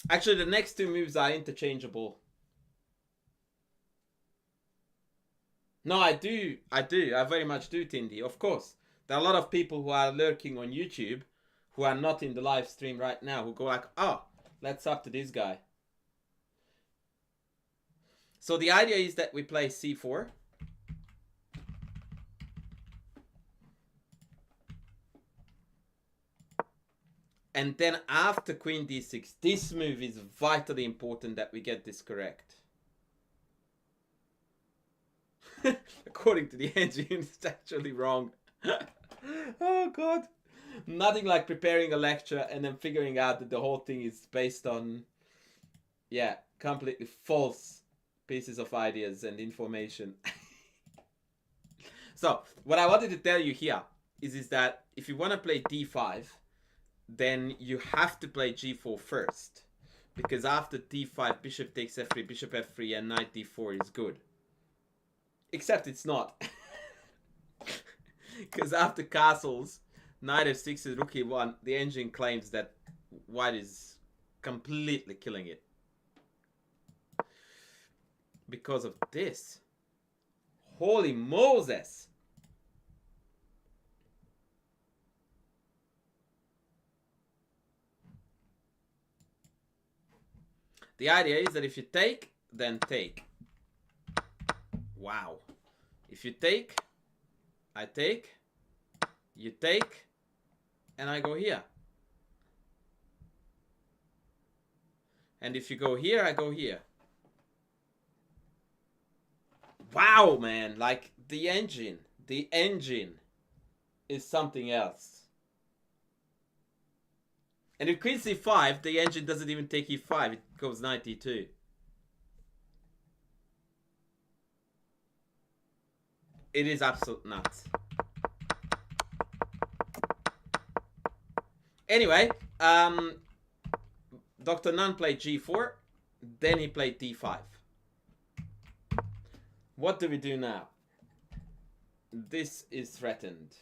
Actually, the next two moves are interchangeable. No, I do. I very much do, Tindy. Of course. There are a lot of people who are lurking on YouTube who are not in the live stream right now who go like, oh, let's up to this guy. So the idea is that we play c4. And then after queen d6, this move is vitally important that we get this correct. According to the engine, it's actually wrong. Oh god. Nothing like preparing a lecture and then figuring out that the whole thing is based on, yeah, completely false pieces of ideas and information. So, what I wanted to tell you here is that if you want to play d5, then you have to play g4 first. Because after d5, bishop takes f3, bishop f3, and knight d4 is good. Except it's not. Because after castles, knight f6 is rook e1, the engine claims that white is completely killing it. Because of this. Holy Moses! The idea is that if you take, then take. Wow. If you take, I take, you take, and I go here. And if you go here, I go here. Wow, man. Like, the engine is something else. And if queen c5, the engine doesn't even take e5. It goes knight e2. It is absolute nuts. Anyway, Dr. Nunn played g4. Then he played d5. What do we do now? This is threatened.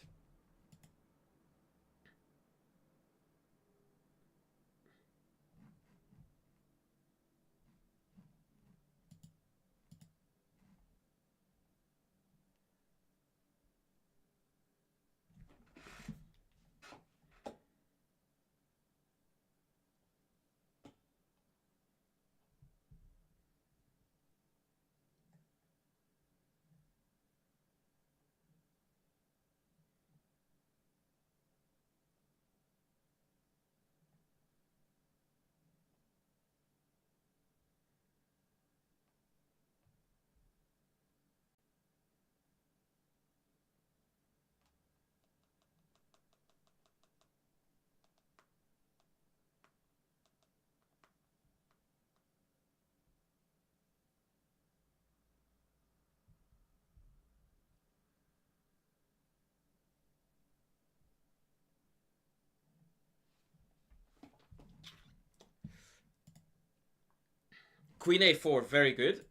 Queen a4, very good.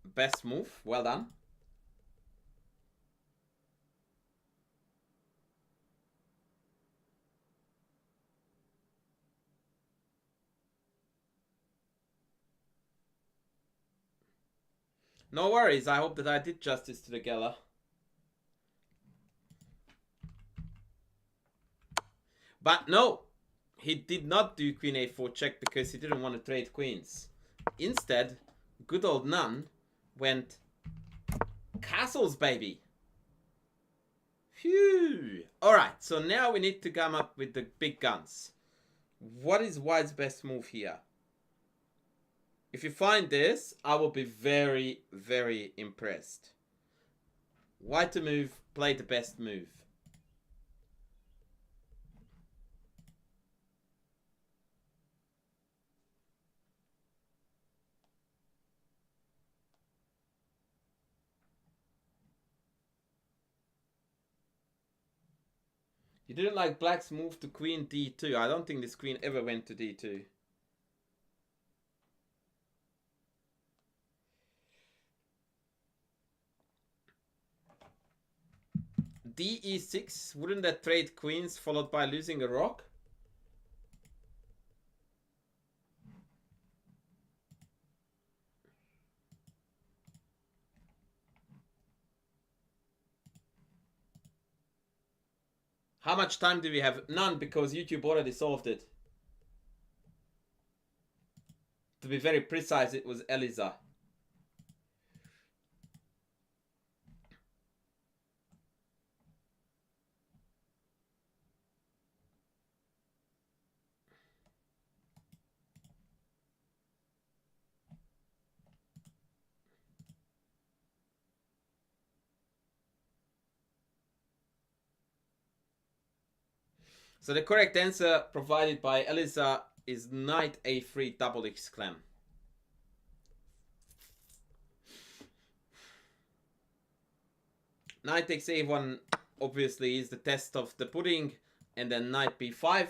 Best move, well done. No worries, I hope that I did justice to the Geller. But no, he did not do queen a4 check because he didn't want to trade queens. Instead, good old Nunn went castles, baby. Phew. Alright, so now we need to come up with the big guns. What is White's best move here? If you find this, I will be very, very impressed. White to move, play the best move. You didn't like Black's move to queen d2. I don't think this queen ever went to d2. de6, wouldn't that trade queens followed by losing a rock? How much time do we have? None, because YouTube already solved it. To be very precise, it was Eliza. So the correct answer provided by Eliza is knight a3 double exclam. Knight takes a1 obviously is the test of the pudding, and then knight b5.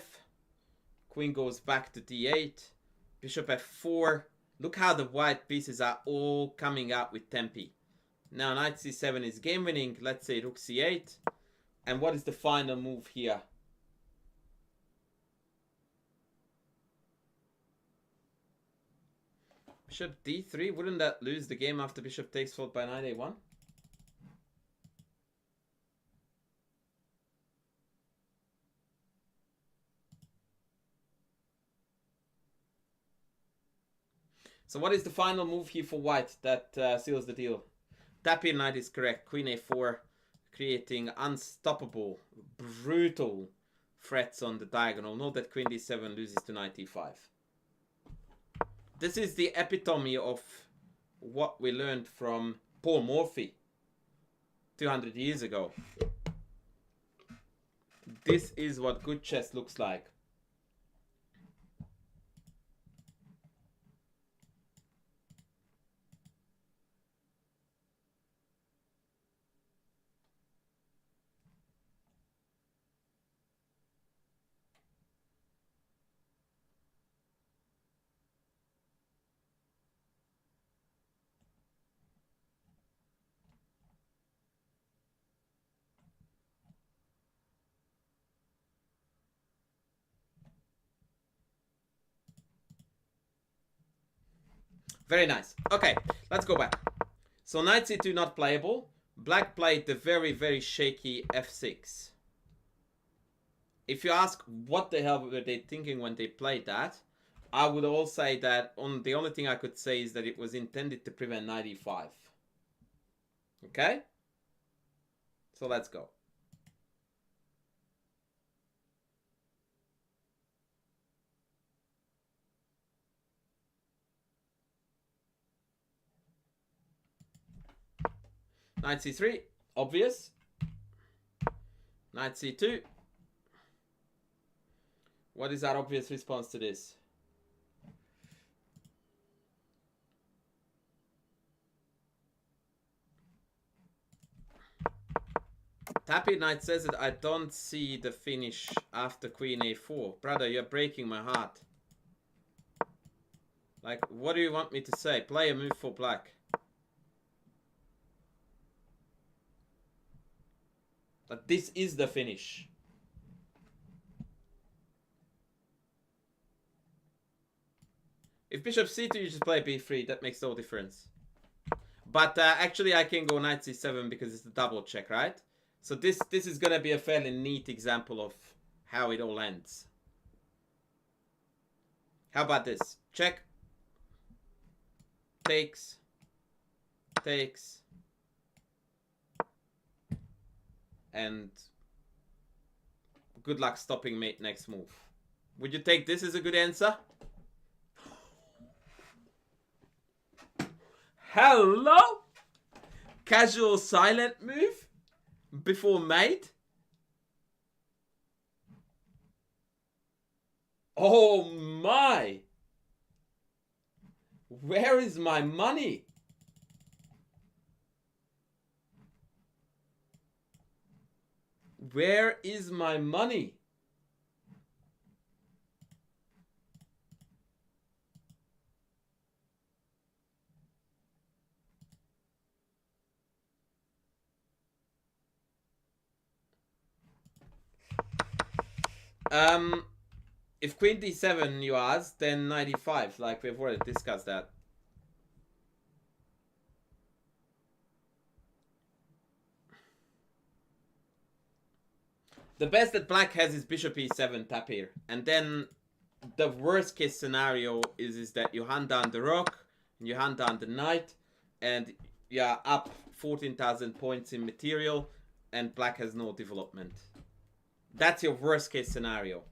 Queen goes back to d8. Bishop f4. Look how the white pieces are all coming out with tempi. Now knight c7 is game winning. Let's say rook c8. And what is the final move here? Bishop d3. Wouldn't that lose the game after bishop takes followed by knight a1? So what is the final move here for white that seals the deal? Tapir knight is correct. Queen a4, creating unstoppable, brutal threats on the diagonal. Note that queen d7 loses to knight e5. This is the epitome of what we learned from Paul Morphy 200 years ago. This is what good chess looks like. Very nice. Okay, let's go back. So knight c2 not playable. Black played the very, very shaky f6. If you ask what the hell were they thinking when they played that, I would all say that the only thing I could say is that it was intended to prevent knight e5. Okay? So let's go. Knight c3, obvious. Knight c2. What is our obvious response to this? Tapir Knight says that I don't see the finish after queen a4. Brother, you're breaking my heart. Like, what do you want me to say? Play a move for black. But this is the finish. If bishop c2, you just play b3. That makes no difference. But actually, I can go knight c7 because it's a double check, right? So this is going to be a fairly neat example of how it all ends. How about this? Check. Takes. Takes. And good luck stopping mate next move. Would you take this as a good answer? Hello? Casual silent move before mate? Oh my! Where is my money? Where is my money? If queen d7 you ask, then 95, like we've already discussed that. The best that black has is bishop e7 tapir. And then the worst case scenario is that you hand down the rook, and you hand down the knight, and you're up 14,000 points in material, and black has no development. That's your worst case scenario.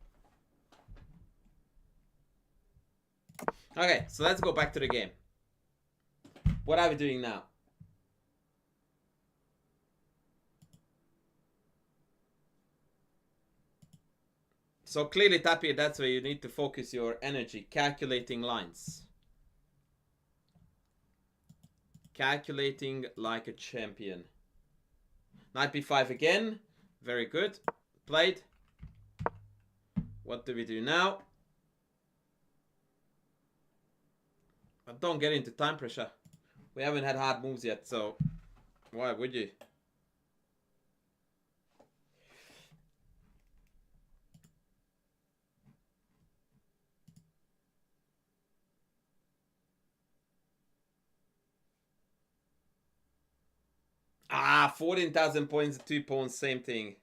Okay, so let's go back to the game. What are we doing now? So clearly, Tapir, that's where you need to focus your energy. Calculating lines. Calculating like a champion. Knight b5 again. Very good. Played. What do we do now? But don't get into time pressure. We haven't had hard moves yet, so why would you? Ah, 14,000 points, 2 pawns, same thing.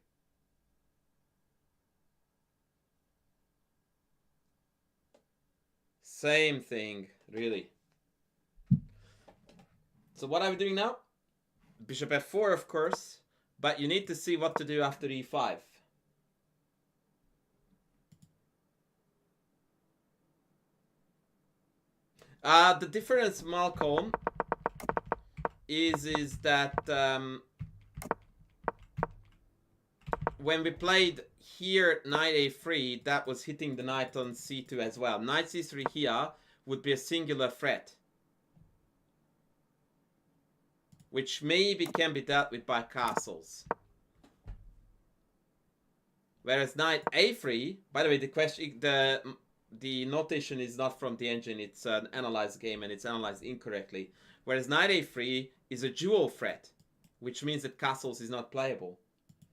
Same thing, really. So what are we doing now? Bishop f4, of course. But you need to see what to do after e5. The difference, Malcolm, is that when we played here knight a3, that was hitting the knight on c2 as well. Knight c3 here would be a singular threat, which maybe can be dealt with by castles. Whereas knight a3, by the way, the notation is not from the engine, it's an analyzed game and it's analyzed incorrectly. Whereas knight a3 is a dual threat, which means that castles is not playable.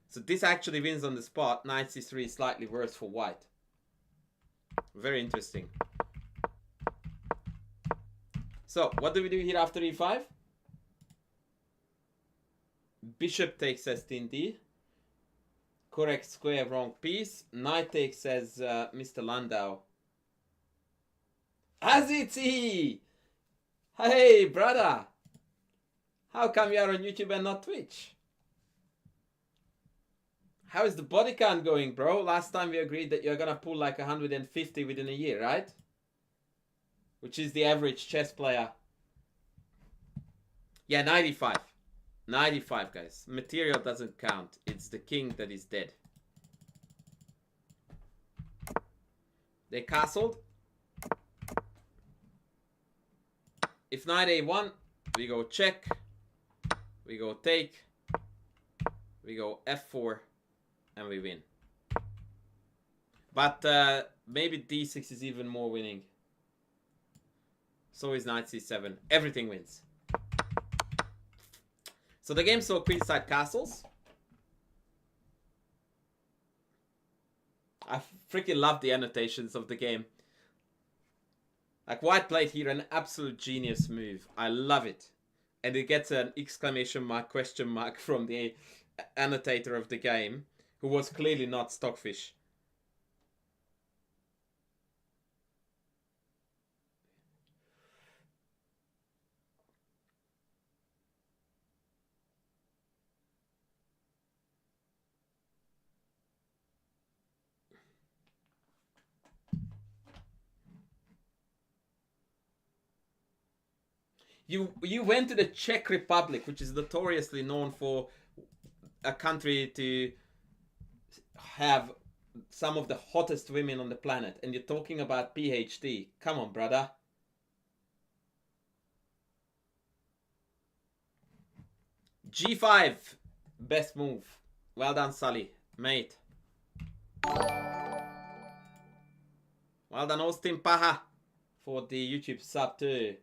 So this actually wins on the spot. Knight c3 is slightly worse for white. Very interesting. So what do we do here after e5? Bishop takes as d. Correct square, wrong piece. Knight takes as Mr. Landau. Aziti! Hey, brother! How come you are on YouTube and not Twitch? How is the body count going, bro? Last time we agreed that you're gonna pull like 150 within a year, right? Which is the average chess player. Yeah, 95. 95, guys. Material doesn't count. It's the king that is dead. They castled. If knight a1, we go check. We go take. We go f4. And we win. But maybe d6 is even more winning. So is knight c7. Everything wins. So the game saw queenside castles. I freaking love the annotations of the game. Like white played here an absolute genius move. I love it. And it gets an exclamation mark, question mark from the annotator of the game, who was clearly not Stockfish. You went to the Czech Republic, which is notoriously known for a country to have some of the hottest women on the planet, and you're talking about PhD. Come on, brother. G5. Best move. Well done, Sully. Mate. Well done, Austin Paha, for the YouTube sub too.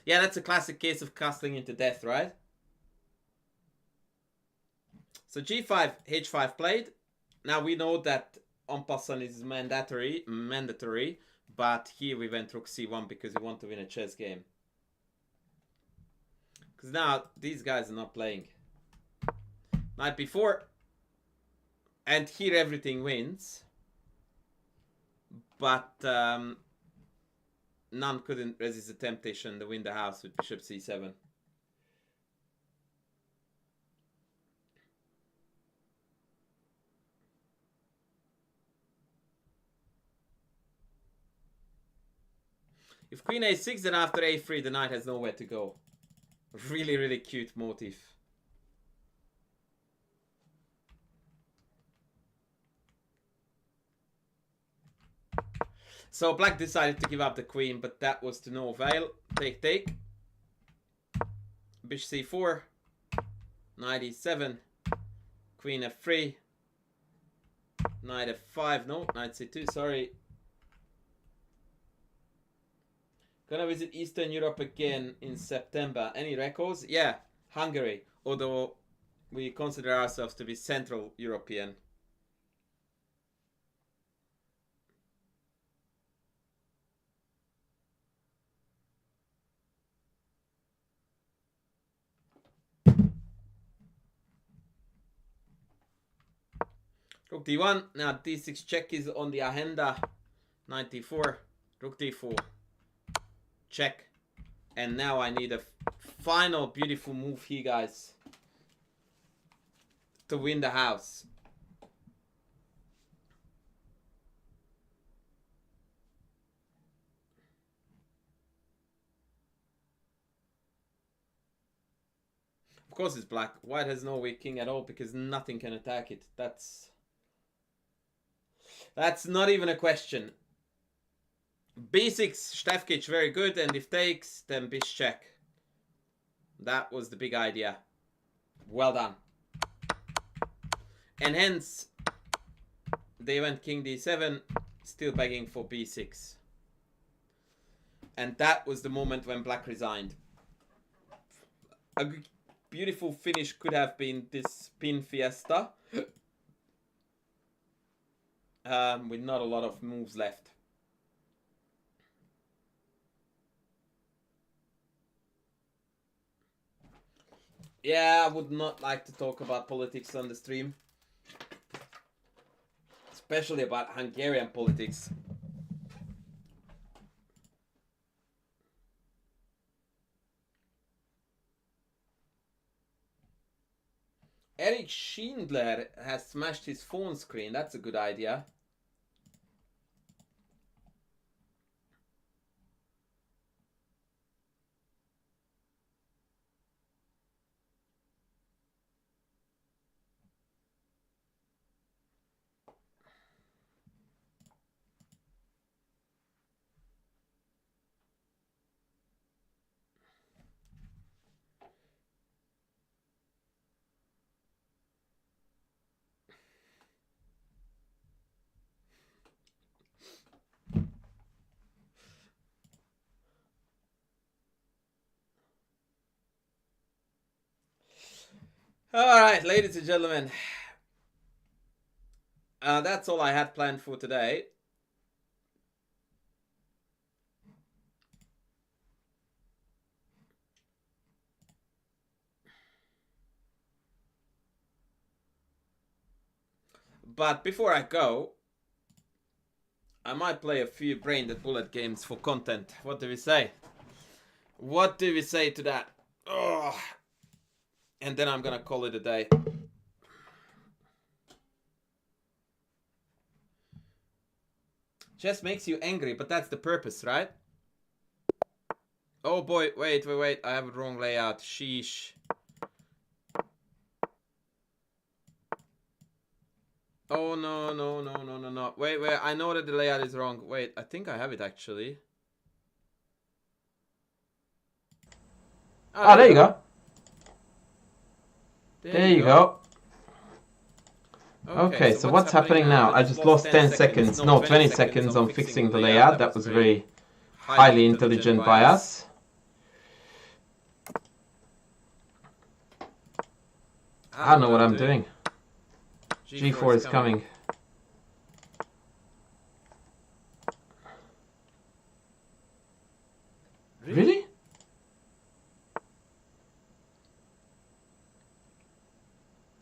Yeah, that's a classic case of castling into death, right? So G5, H5 played. Now we know that en passant is mandatory, but here we went Rook C1 because we want to win a chess game. Because now these guys are not playing. Knight B4. And here everything wins. But Nunn couldn't resist the temptation to win the house with Bishop C7. If Queen A6, then after A3, the knight has nowhere to go. Really, really cute motif. So black decided to give up the queen, but that was to no avail. Take, take. Bishop C4. Knight E7. Queen F3. Knight F5. No, Knight C2, sorry. Gonna visit Eastern Europe again in September. Any records? Yeah, Hungary. Although we consider ourselves to be Central European. Rook D1. Now D6 check is on the agenda. Knight D4. Rook D4. Check. And now I need a Final beautiful move here, guys. To win the house. Of course it's black. White has no weak king at all because nothing can attack it. That's not even a question. B6, Stefkic, very good. And if takes, then bish check. That was the big idea. Well done. And hence, they went king d7, still begging for b6. And that was the moment when black resigned. A beautiful finish could have been this pin fiesta. With not a lot of moves left. Yeah, I would not like to talk about politics on the stream. Especially about Hungarian politics. Eric Schindler has smashed his phone screen. That's a good idea. Alright, ladies and gentlemen. That's all I had planned for today. But before I go, I might play a few Brain Dead Bullet games for content. What do we say? What do we say to that? Oh. And then I'm gonna call it a day. Chess makes you angry, but that's the purpose, right? Oh boy, wait. I have a wrong layout. Sheesh. Oh no. Wait, I know that the layout is wrong. Wait, I think I have it actually. Oh, there you go. There you go. Okay, so what's happening now? I just lost 10 seconds, no, 20 seconds on fixing the layout. That was very highly intelligent by us. I don't know what I'm doing. G4 is coming. Really?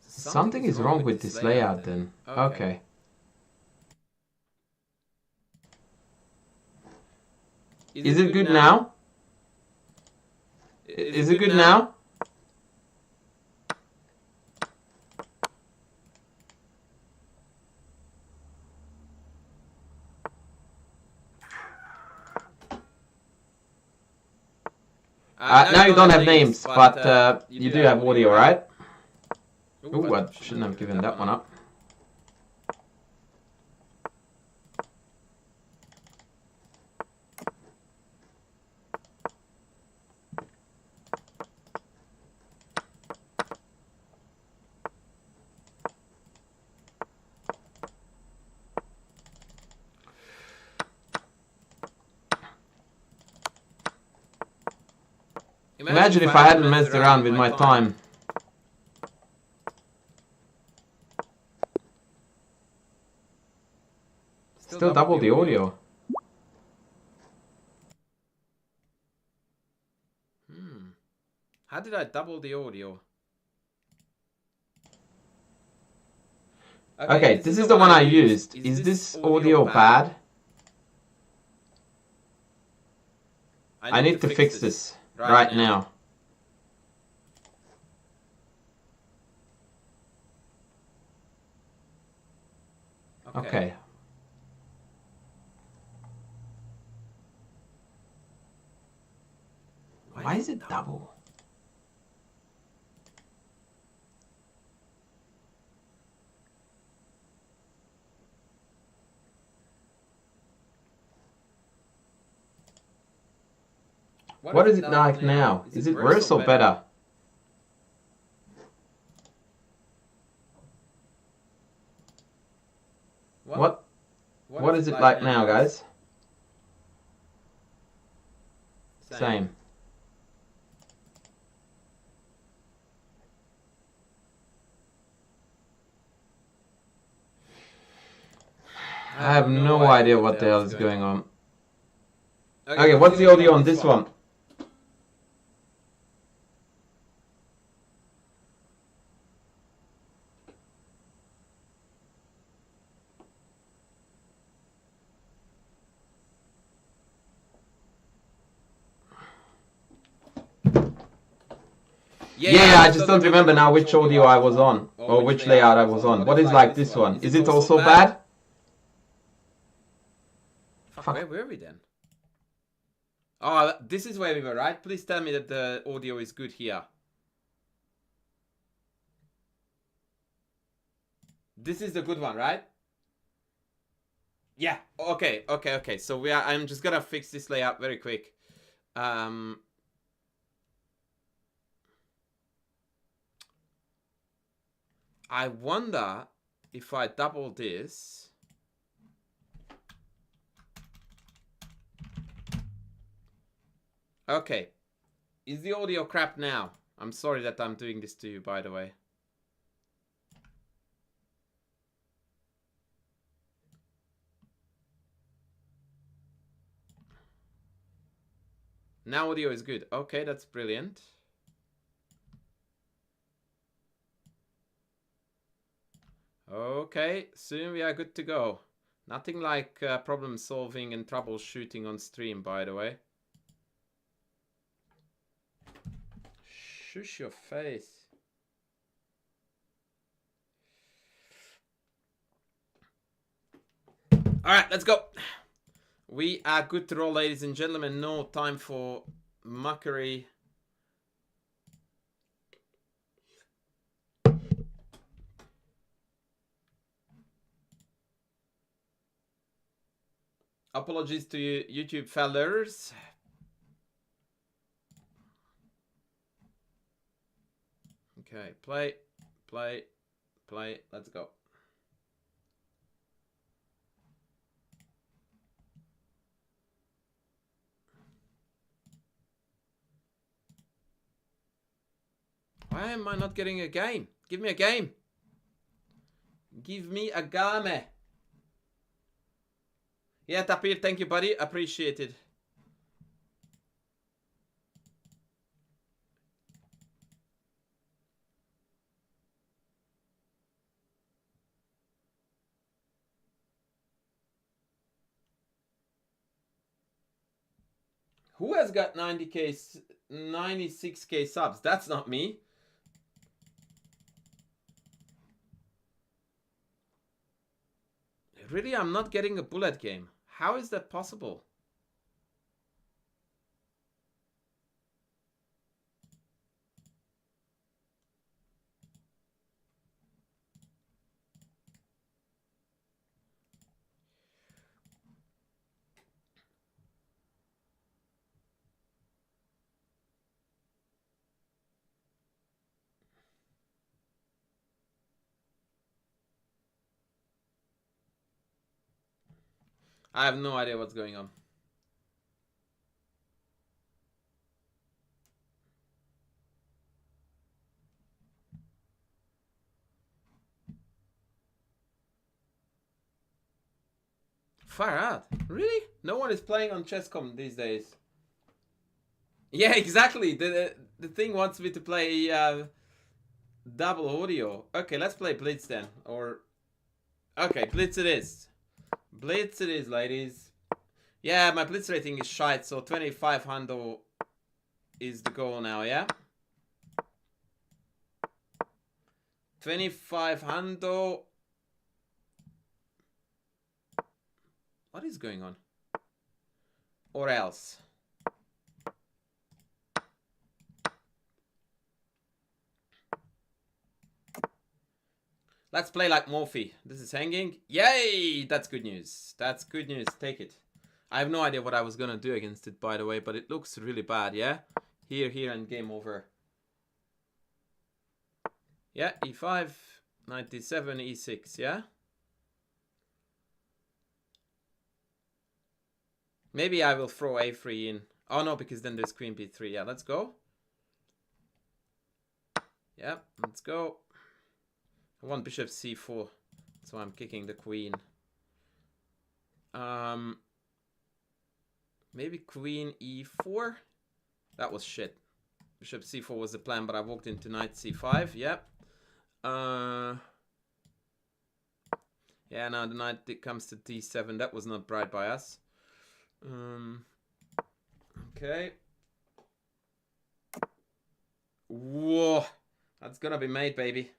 Something is wrong with this layout then. Okay. Is it good now? Is it good now? Now you don't have names, but you do have audio, right? Ooh, I shouldn't have given that one up. Imagine if I hadn't messed around with my time. Still double the audio. How did I double the audio? Okay, this is the one I used. Is this audio bad? I need to fix this right now. Okay. Why is it double? What is it like now? Is it worse or better? What is it like now, guys? Same. I have no idea what the hell is going on. Okay, what's the audio on this one? Yeah, I just don't remember now which audio I was on, or which layout I was on. What is like this one? Is it also bad? Fuck, where were we then? Oh, this is where we were, right? Please tell me that the audio is good here. This is the good one, right? Yeah, okay. So I'm just gonna fix this layout very quick. I wonder if I double this. Okay. Is the audio crap now? I'm sorry that I'm doing this to you, by the way. Now audio is good. Okay, that's brilliant. Okay, soon we are good to go. Nothing like problem solving and troubleshooting on stream, by the way. Shush your face. Alright, let's go. We are good to roll, ladies and gentlemen. No time for muckery. Apologies to you, YouTube fellas. Okay, play. Let's go. Why am I not getting a game? Give me a game. Give me a game. Yeah, Tapir, thank you, buddy. Appreciate it. Who has got 90k, 96k subs? That's not me. Really, I'm not getting a bullet game. How is that possible? I have no idea what's going on. Far out. Really? No one is playing on Chess.com these days. Yeah, exactly. The thing wants me to play double audio. Okay, let's play Blitz then. Or okay, Blitz it is. Blitz it is, ladies. Yeah, my Blitz rating is shite, so 2500 is the goal now, yeah? 2500. What is going on? Or else. Let's play like Morphe. This is hanging. Yay! That's good news. That's good news. Take it. I have no idea what I was gonna do against it, by the way, but it looks really bad, yeah? Here, and game over. Yeah, e5, 97, e6, yeah? Maybe I will throw a3 in. Oh no, because then there's queen b3. Yeah, let's go. Yeah, let's go. I want bishop c4. So I'm kicking the queen. Maybe queen e4. That was shit. Bishop c4 was the plan, but I walked into knight c5. Yep. Yeah, now the knight comes to d7. That was not bright by us. Okay. Whoa. That's gonna be made, baby.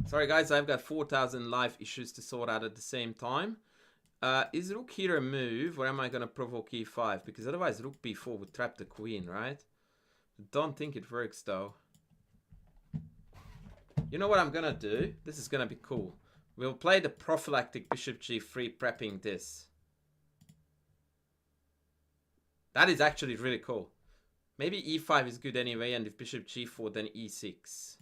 Sorry guys, I've got 4,000 life issues to sort out at the same time. Is rook here a move, or am I gonna provoke e5? Because otherwise rook b4 would trap the queen, right? Don't think it works though. You know what I'm gonna do? This is gonna be cool. We'll play the prophylactic bishop g3 prepping this. That is actually really cool. Maybe e5 is good anyway, and if bishop g4 then e6.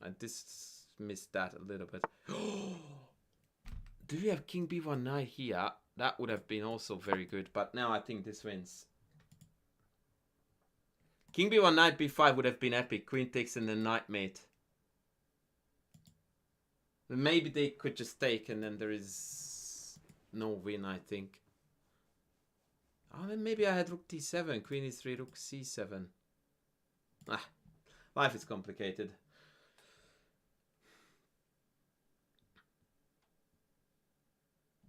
I dismissed that a little bit. Do we have king b1 knight here? That would have been also very good, but now I think this wins. King b1 knight b5 would have been epic. Queen takes and then knight mate. Maybe they could just take and then there is no win, I think. Oh, then maybe I had rook d7, queen e3, rook c7. Ah, life is complicated.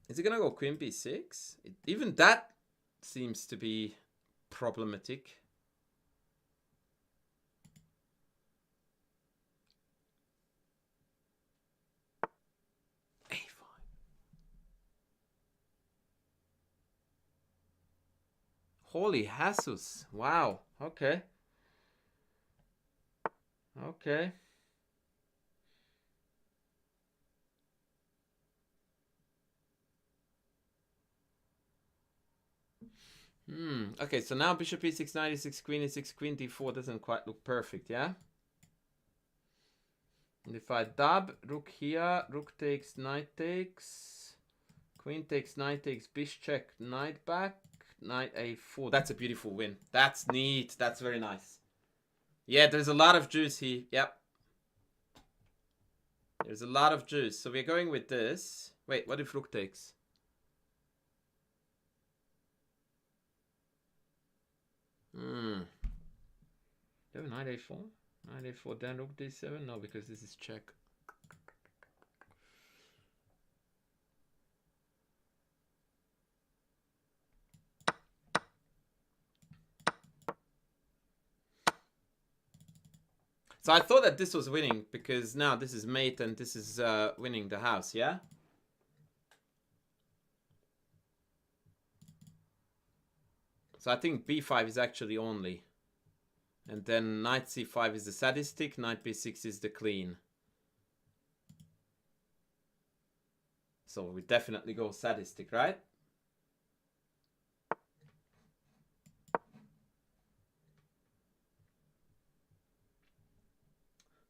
Is it gonna go queen b6? Even that seems to be problematic. Holy Jesus. Wow. Okay. Okay. Okay, so now bishop e6, knight e6, queen e6, queen d4 doesn't quite look perfect, yeah? And if I dab, rook here, rook takes, knight takes, queen takes, knight takes, bishop check, knight back, knight a4. That's a beautiful win. That's neat. That's very nice. Yeah, there's a lot of juice here. Yep. There's a lot of juice. So we're going with this. Wait, what if rook takes? Do you have knight a4? Knight a4, then rook d7? No, because this is check. So I thought that this was winning because now this is mate and this is winning the house, yeah? So I think b5 is actually only. And then knight c5 is the sadistic, knight b6 is the clean. So we definitely go sadistic, right?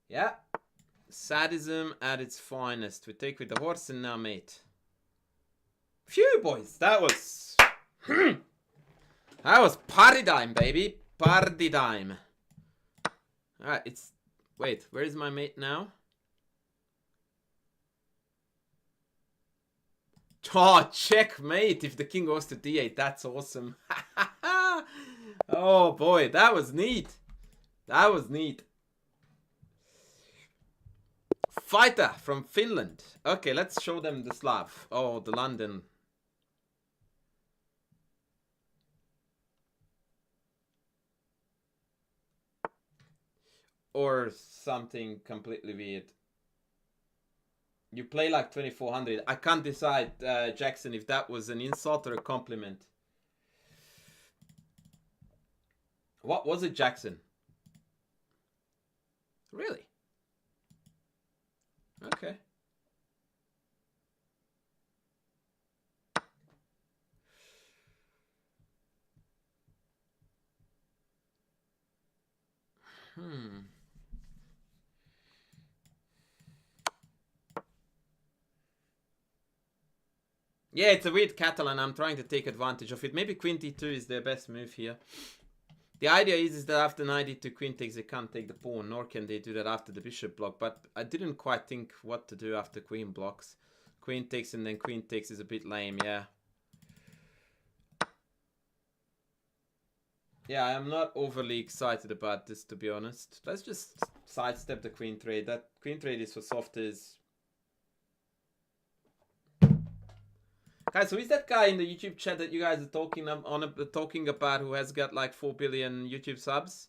Yeah. Sadism at its finest. We take with the horse and now mate. Phew, boys. That was... that was party time, baby. Party time. Alright, it's... Wait, where is my mate now? Oh, checkmate if the king goes to d8. That's awesome. Oh, boy. That was neat. That was neat. Fighter from Finland. Okay, let's show them the Slav. Oh, the London. or something completely weird. You play like 2400. I can't decide, Jackson, if that was an insult or a compliment. What was it, Jackson? Really? Okay. Yeah, it's a weird Catalan. I'm trying to take advantage of it. Maybe Queen D2 is their best move here. The idea is that after knight d2 queen takes, they can't take the pawn, nor can they do that after the bishop block. But I didn't quite think what to do after queen blocks. Queen takes and then queen takes is a bit lame, yeah. Yeah, I'm not overly excited about this, to be honest. Let's just sidestep the queen trade. That queen trade is for softies. Guys, who is that guy in the YouTube chat that you guys are talking about who has got like 4 billion YouTube subs?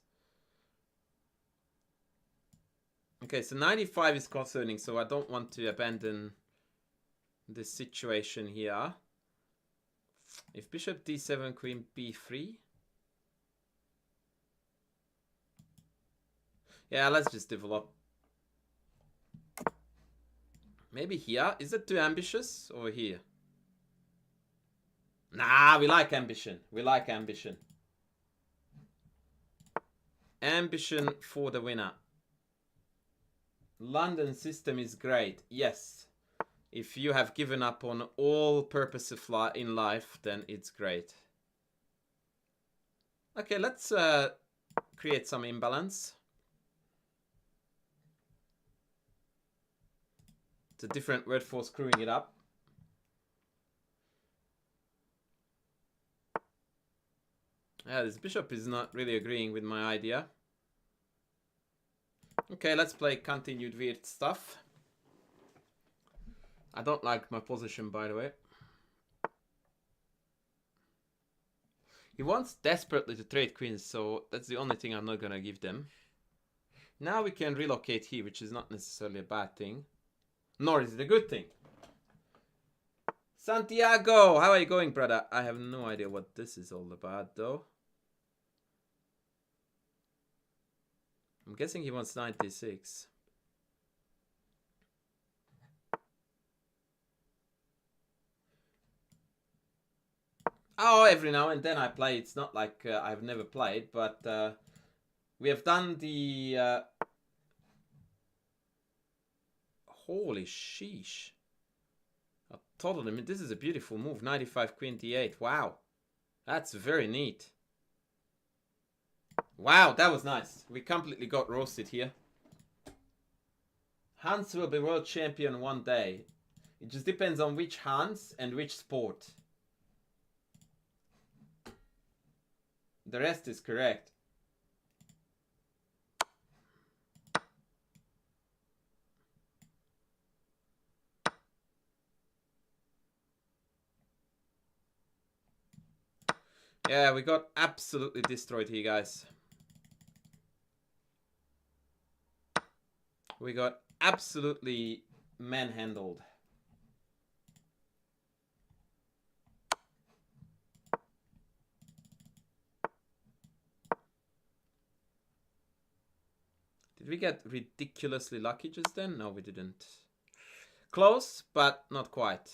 Okay, so 95 is concerning, so I don't want to abandon this situation here. If bishop d7, queen b3. Yeah, let's just develop. Maybe here. Is it too ambitious? Or here? Nah, we like ambition. We like ambition. Ambition for the winner. London system is great. Yes. If you have given up on all purpose in life, then it's great. Okay, let's create some imbalance. It's a different word for screwing it up. Yeah, this bishop is not really agreeing with my idea. Okay, let's play continued weird stuff. I don't like my position, by the way. He wants desperately to trade queens, so that's the only thing I'm not gonna give them. Now we can relocate here, which is not necessarily a bad thing. Nor is it a good thing. Santiago, how are you going, brother? I have no idea what this is all about, though. I'm guessing he wants 96. Oh, every now and then I play. It's not like I've never played, but we have done the... Holy sheesh. Totally, I mean, this is a beautiful move. 95 queen d8. Wow. That's very neat. Wow, that was nice. We completely got roasted here. Hans will be world champion one day. It just depends on which Hans and which sport. The rest is correct. Yeah, we got absolutely destroyed here, guys. We got absolutely manhandled. Did we get ridiculously lucky just then? No, we didn't. Close, but not quite.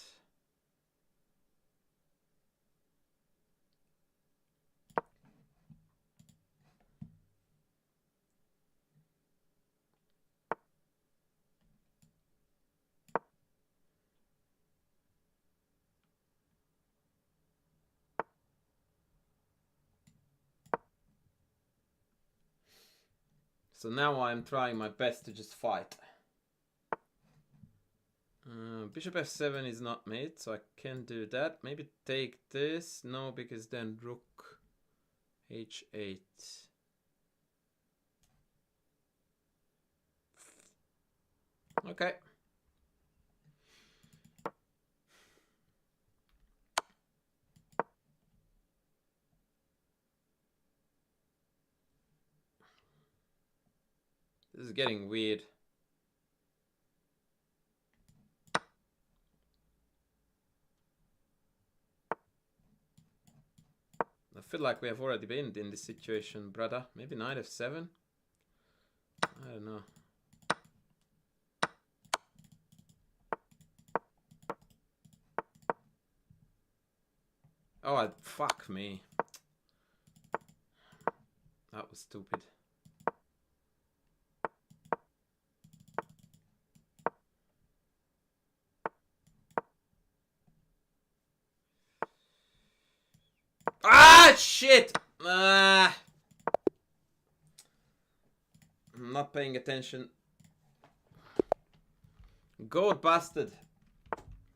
So now I'm trying my best to just fight. Bishop f7 is not made, so I can't do that. Maybe take this. No, because then rook h8. Okay. This is getting weird. I feel like we have already been in this situation, brother. Maybe knight f7? I don't know. Oh, fuck me. That was stupid. Ah, shit! I'm not paying attention. Goat bastard.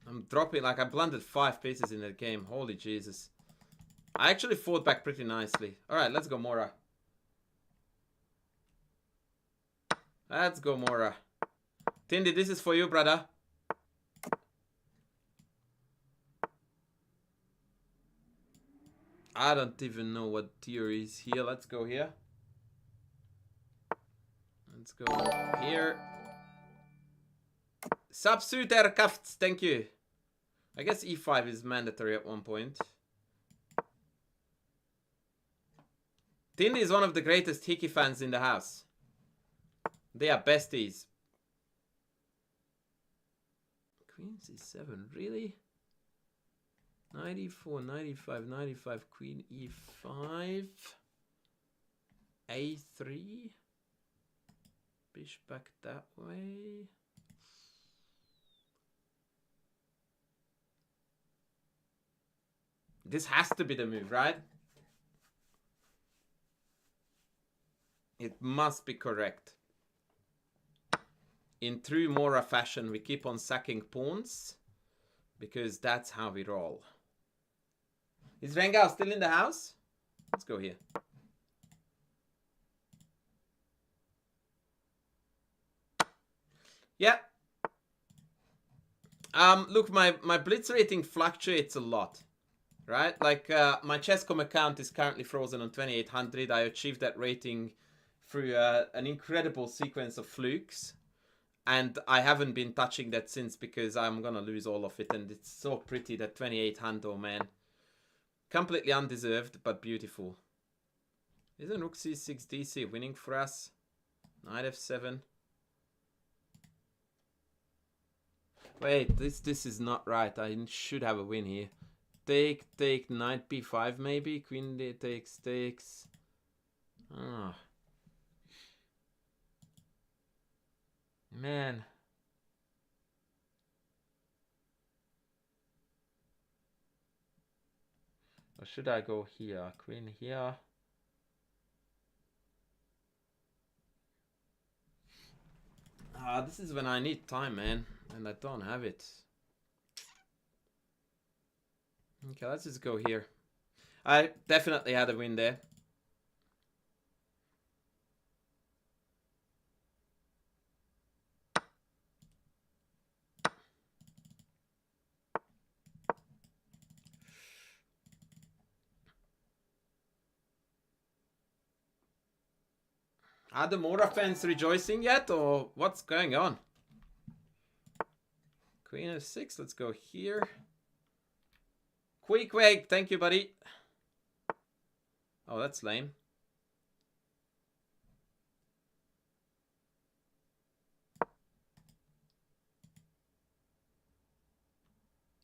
I'm dropping, like I blundered 5 pieces in that game. Holy Jesus. I actually fought back pretty nicely. Alright, let's go Mora. Let's go Mora. Tindy, this is for you, brother. I don't even know what theory is here. Let's go here. Let's go here. Subsuiter Kafts, thank you. I guess e5 is mandatory at one point. Tindy is one of the greatest Hickey fans in the house. They are besties. Queen c7, really? 94, 95, 95, Queen e5. a3. Bishop back that way. This has to be the move, right? It must be correct. In true Mora fashion, we keep on sacking pawns because that's how we roll. Is Rengao still in the house? Let's go here. Yeah. Look, my blitz rating fluctuates a lot, right? Like my Chesscom account is currently frozen on 2800. I achieved that rating through an incredible sequence of flukes. And I haven't been touching that since because I'm gonna lose all of it. And it's so pretty, that 2800, man. Completely undeserved, but beautiful. Isn't Rook c6 DC winning for us? Knight f7. Wait, this is not right. I should have a win here. Take, knight b5 maybe. Queen d takes. Ah. Man. Or should I go here? Queen here. Ah, this is when I need time, man. And I don't have it. Okay, let's just go here. I definitely had a win there. Are the Mora fans rejoicing yet, or what's going on? Queen f6, let's go here. Quake, thank you, buddy. Oh, that's lame.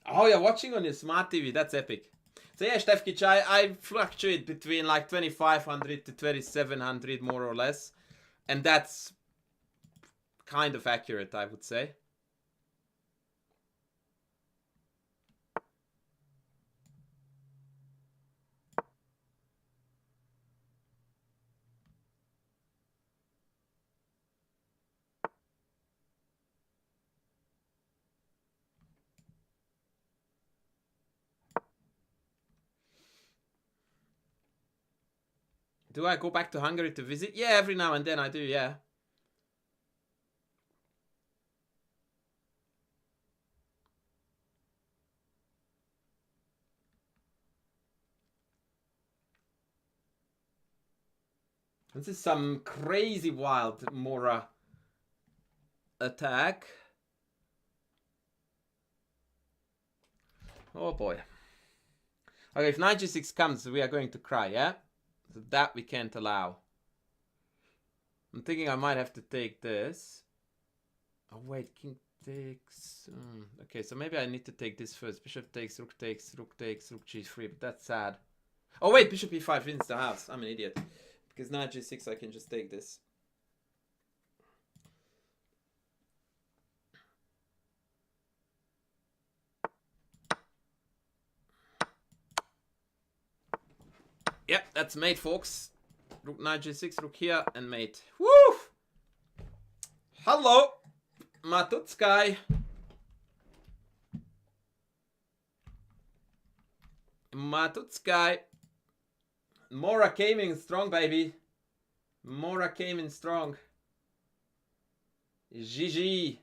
Oh, you're watching on your smart TV, that's epic. So yeah, Stefkic, I fluctuate between like 2500 to 2700 more or less. And that's kind of accurate, I would say. Do I go back to Hungary to visit? Yeah, every now and then I do, yeah. This is some crazy wild Mora attack. Oh boy. Okay, if knight g6 comes, we are going to cry, yeah? So that we can't allow. I'm thinking I might have to take this. Oh wait, king takes... okay, so maybe I need to take this first. Bishop takes, rook takes, rook takes, rook g3, but that's sad. Oh wait, bishop e5 wins the house. I'm an idiot. Because knight g6 I can just take this. Yep, that's mate, folks. Rook knight g6, rook here, and mate. Woo! Hello, Matutsky. Matutsky. Mora came in strong, baby. Mora came in strong. GG.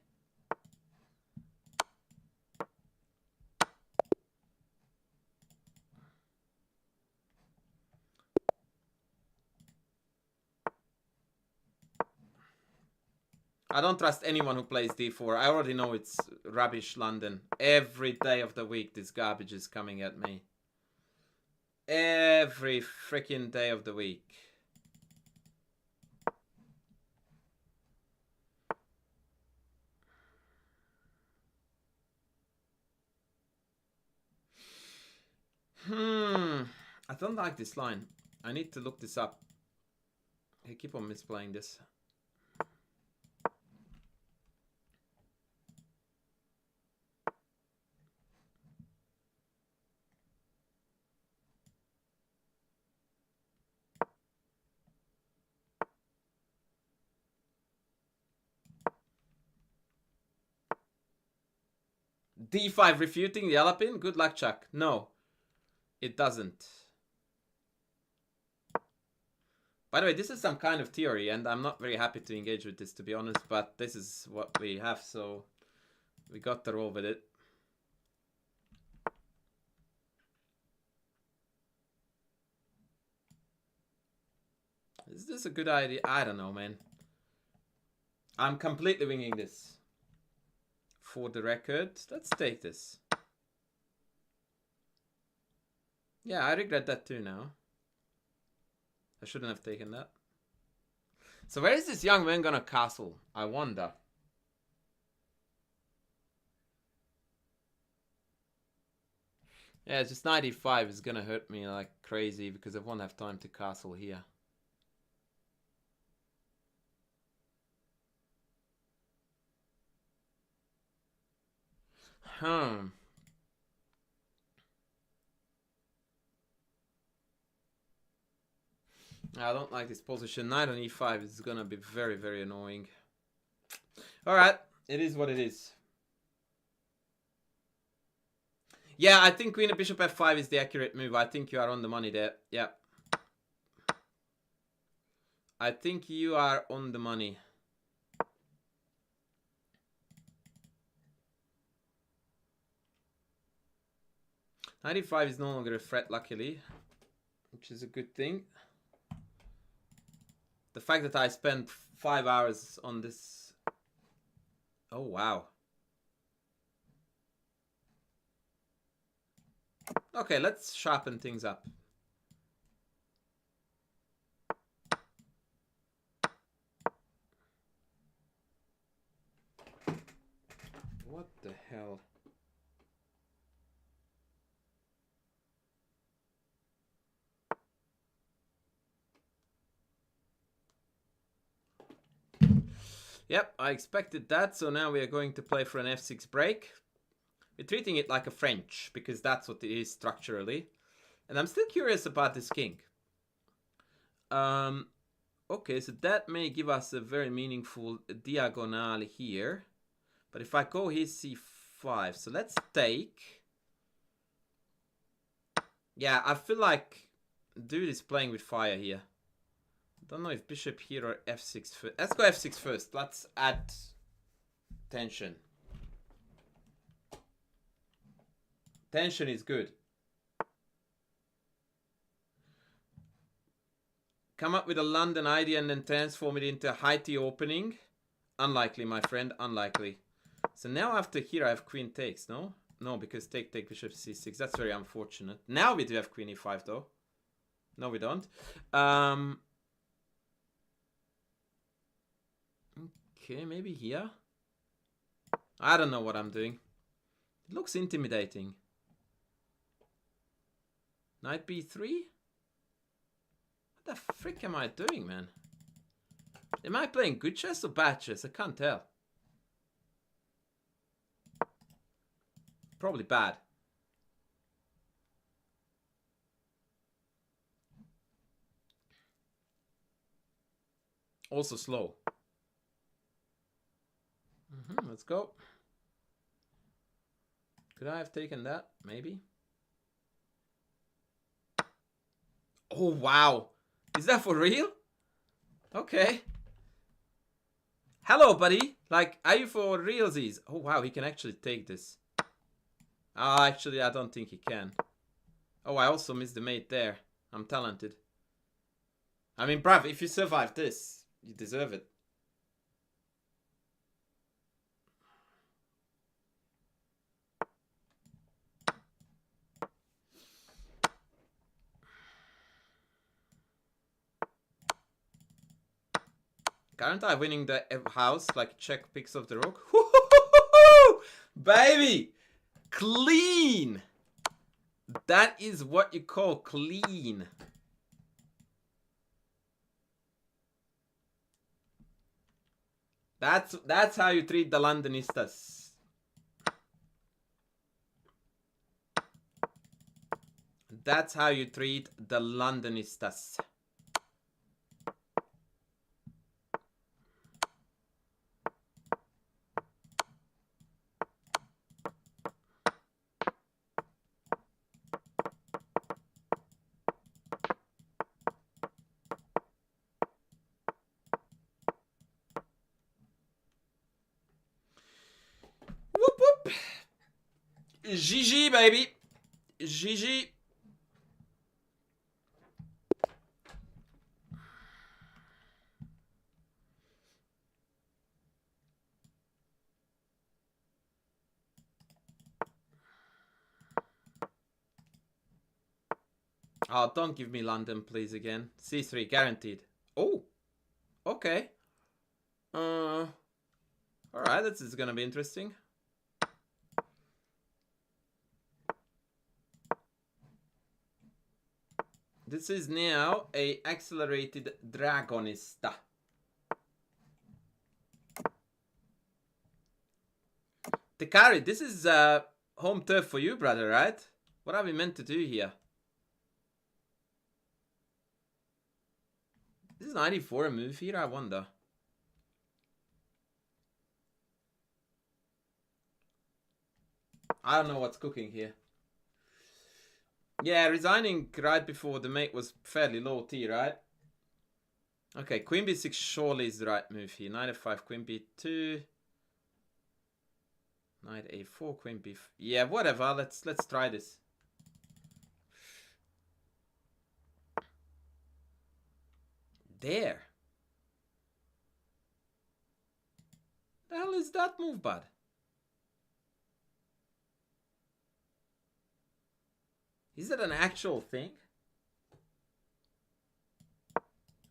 I don't trust anyone who plays d4. I already know it's rubbish London. Every day of the week this garbage is coming at me. Every freaking day of the week. I don't like this line. I need to look this up. I keep on misplaying this. D5 refuting the Alapin? Good luck, Chuck. No, it doesn't. By the way, this is some kind of theory, and I'm not very happy to engage with this, to be honest, but this is what we have, so we got to roll with it. Is this a good idea? I don't know, man. I'm completely winging this. For the record, let's take this. Yeah, I regret that too now. I shouldn't have taken that. So where is this young man gonna castle? I wonder. Yeah, just 95 is gonna hurt me like crazy because I won't have time to castle here. I don't like this position. Knight on e5 is gonna be very, very annoying. Alright, it is what it is. Yeah, I think queen and bishop f5 is the accurate move. I think you are on the money there. Yeah. I think you are on the money. Knight e5 is no longer a threat, luckily, which is a good thing. The fact that I spent 5 hours on this... Oh, wow. Okay, let's sharpen things up. What the hell? Yep, I expected that, so now we are going to play for an f6 break. We're treating it like a French, because that's what it is structurally. And I'm still curious about this king. Okay, so that may give us a very meaningful diagonal here. But if I go here c5, so let's take... Yeah, I feel like dude is playing with fire here. Don't know if bishop here or f6 first. Let's go f6 first. Let's add tension. Tension is good. Come up with a London idea and then transform it into a high T opening. Unlikely, my friend, unlikely. So now after here I have queen takes, no? No, because take, bishop c6. That's very unfortunate. Now we do have queen e5 though. No, we don't. Okay, maybe here. I don't know what I'm doing. It looks intimidating. Knight b3? What the frick am I doing, man? Am I playing good chess or bad chess? I can't tell. Probably bad. Also slow. Let's go. Could I have taken that? Maybe. Oh, wow. Is that for real? Okay. Hello, buddy. Like, are you for realsies? Oh, wow. He can actually take this. Actually, I don't think he can. Oh, I also missed the mate there. I'm talented. I mean, bruv, if you survive this, you deserve it. Aren't I winning the house like check picks of the rook? Baby! Clean! That is what you call clean. That's how you treat the Londonistas. That's how you treat the Londonistas. Whoop whoop. GG, baby. GG. Oh, don't give me London, please, again. C3, guaranteed. Oh, okay. Alright, this is gonna be interesting. This is now a accelerated Dragonista. Tekari, this is home turf for you, brother, right? What are we meant to do here? Is 94 a move here? I wonder. I don't know what's cooking here. Yeah, resigning right before the mate was fairly low T, right? Okay, queen b6 surely is the right move here. Knight f5, queen b2. Knight a4, queen b4. Yeah, whatever. Let's try this. There. The hell is that move, bud? Is that an actual thing?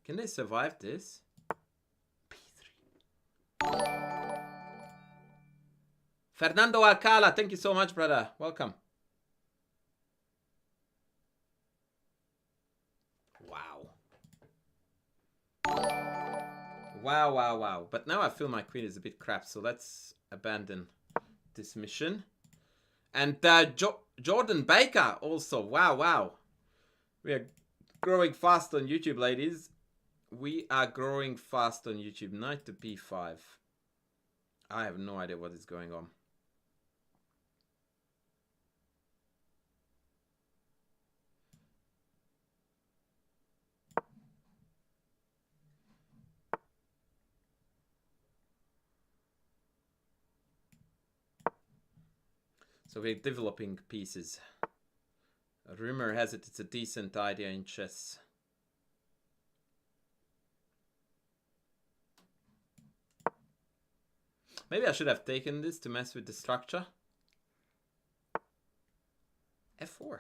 Can they survive this? P3. Fernando Alcala, thank you so much, brother. Welcome. Wow. Wow, wow, wow. But now I feel my queen is a bit crap, so let's abandon this mission. And Jordan Baker also. Wow, wow. We are growing fast on YouTube, ladies. We are growing fast on YouTube. Knight to b5. I have no idea what is going on. So we're developing pieces. A rumor has it it's a decent idea in chess. Maybe I should have taken this to mess with the structure. F4.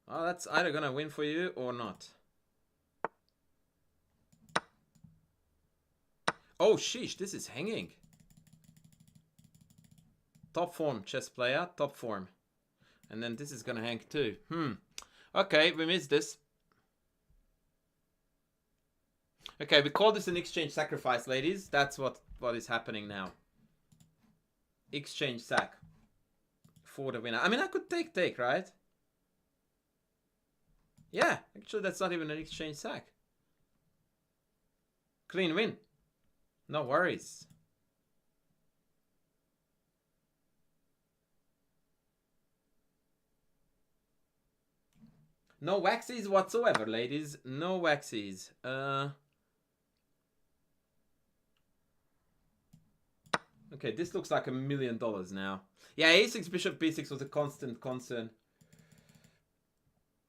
Oh, that's either gonna win for you or not. Oh, sheesh, this is hanging. Top form, chess player, top form. And then this is gonna hang too. Okay, we missed this. Okay, we call this an exchange sacrifice, ladies. That's what is happening now. Exchange sack. For the winner. I mean, I could take, right? Yeah, actually that's not even an exchange sack. Clean win. No worries. No waxies whatsoever, ladies. No waxies. Okay, this looks like $1 million now. Yeah, a6 bishop b6 was a constant concern.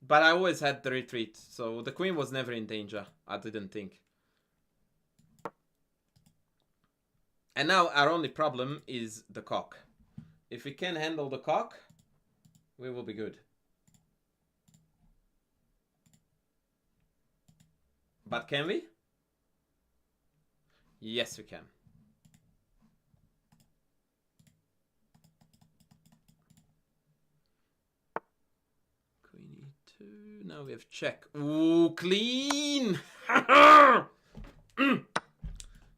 But I always had the retreat, so the queen was never in danger, I didn't think. And now our only problem is the cock. If we can handle the cock, we will be good. But can we? Yes, we can. Queen e2. Now we have check. Ooh, clean!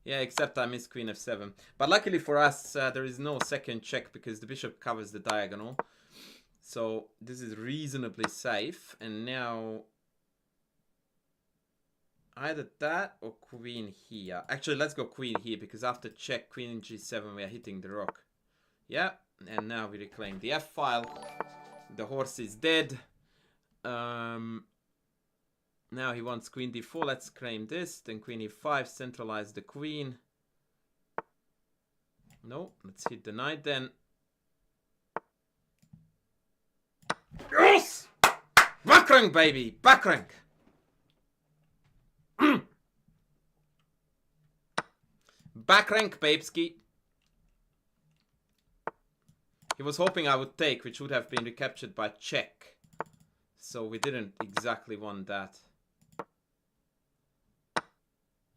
Yeah, except I missed queen f7. But luckily for us, there is no second check because the bishop covers the diagonal. So this is reasonably safe. And now either that or queen here. Actually, let's go queen here because after check, queen g7, we are hitting the rook. Yeah, and now we reclaim the f-file. The horse is dead. Now he wants queen d4. Let's claim this. Then queen e5. Centralize the queen. No, let's hit the knight then. Yes! Back rank, baby! Back rank! Back rank, babeski. He was hoping I would take, which would have been recaptured by check. So we didn't exactly want that.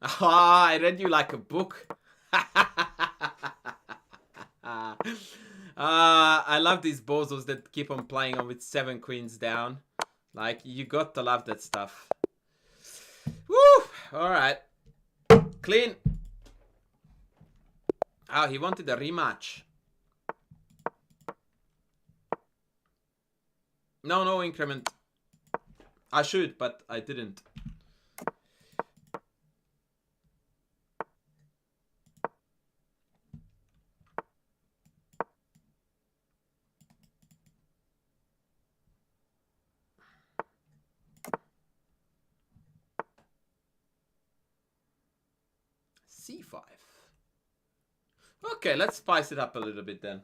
Ah, I read you like a book. I love these bozos that keep on playing on with 7 queens down. Like, you got to love that stuff. Woo! Alright. Clean. Oh, he wanted a rematch. No increment. I should, but I didn't. C5. Okay, let's spice it up a little bit then.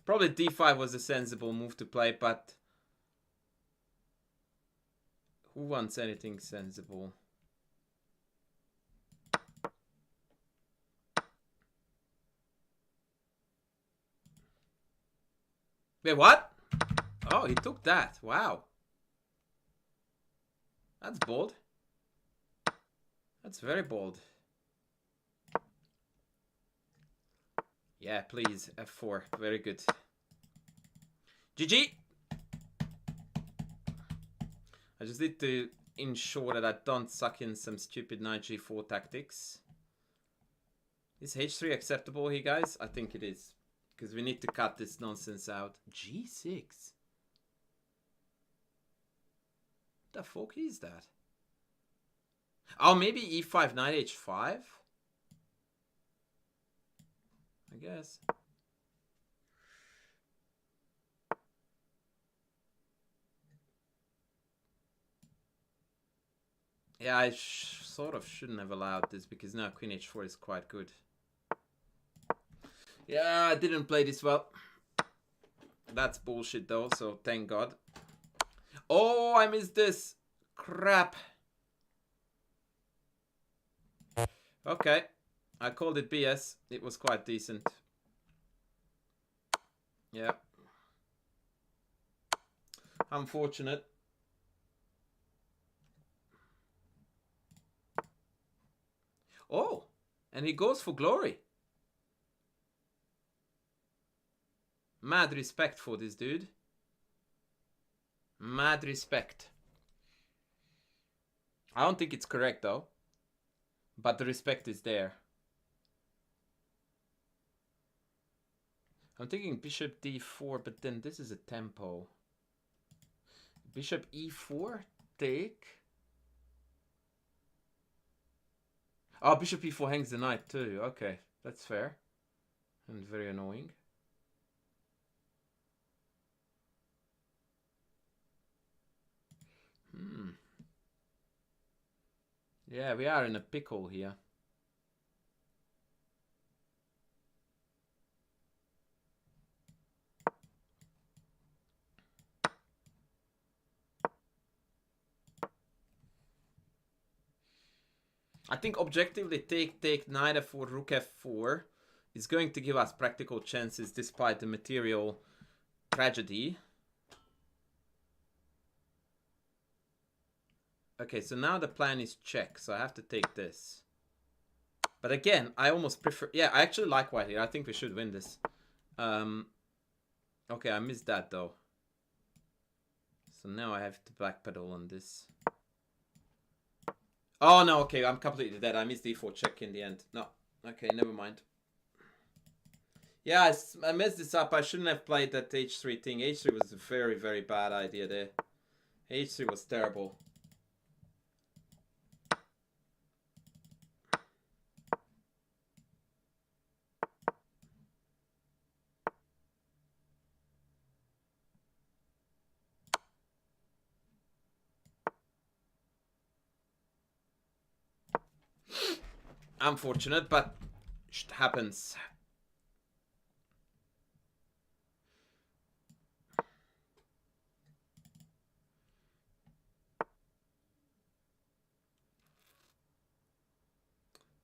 Probably D5 was a sensible move to play, but who wants anything sensible? Wait, what? Oh, he took that. Wow. That's bold. That's very bold. Yeah, please. F4. Very good. GG! I just need to ensure that I don't suck in some stupid knight g4 tactics. Is h3 acceptable here, guys? I think it is. Because we need to cut this nonsense out. G6? What the fuck is that? Oh, maybe e5, knight h5? I guess. Yeah, I sort of shouldn't have allowed this because now queen h4 is quite good. Yeah, I didn't play this well. That's bullshit though, so thank God. Oh, I missed this. Crap. Okay, I called it BS. It was quite decent. Yeah. Unfortunate. Oh, and he goes for glory. Mad respect for this dude. Mad respect. I don't think it's correct though. But the respect is there. I'm thinking bishop d4, but then this is a tempo. Bishop e4, take. Oh, bishop e4 hangs the knight too. Okay, that's fair. And very annoying. Yeah, we are in a pickle here. I think objectively take knight f4, rook f4 is going to give us practical chances despite the material tragedy. Okay, so now the plan is check, so I have to take this. But again, I almost prefer... Yeah, I actually like white here. I think we should win this. Okay, I missed that though. So now I have to backpedal on this. Oh, no, okay, I'm completely dead. I missed d4 check in the end. No, okay, never mind. Yeah, I messed this up. I shouldn't have played that h3 thing. h3 was a very, very bad idea there. h3 was terrible. Unfortunate, but it happens.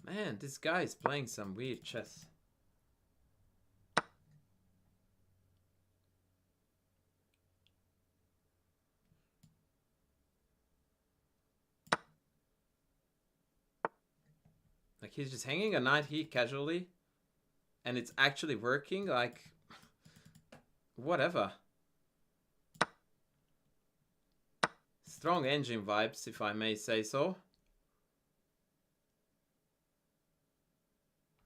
Man, this guy is playing some weird chess. Like, he's just hanging a knight here casually. And it's actually working, like... Whatever. Strong engine vibes, if I may say so.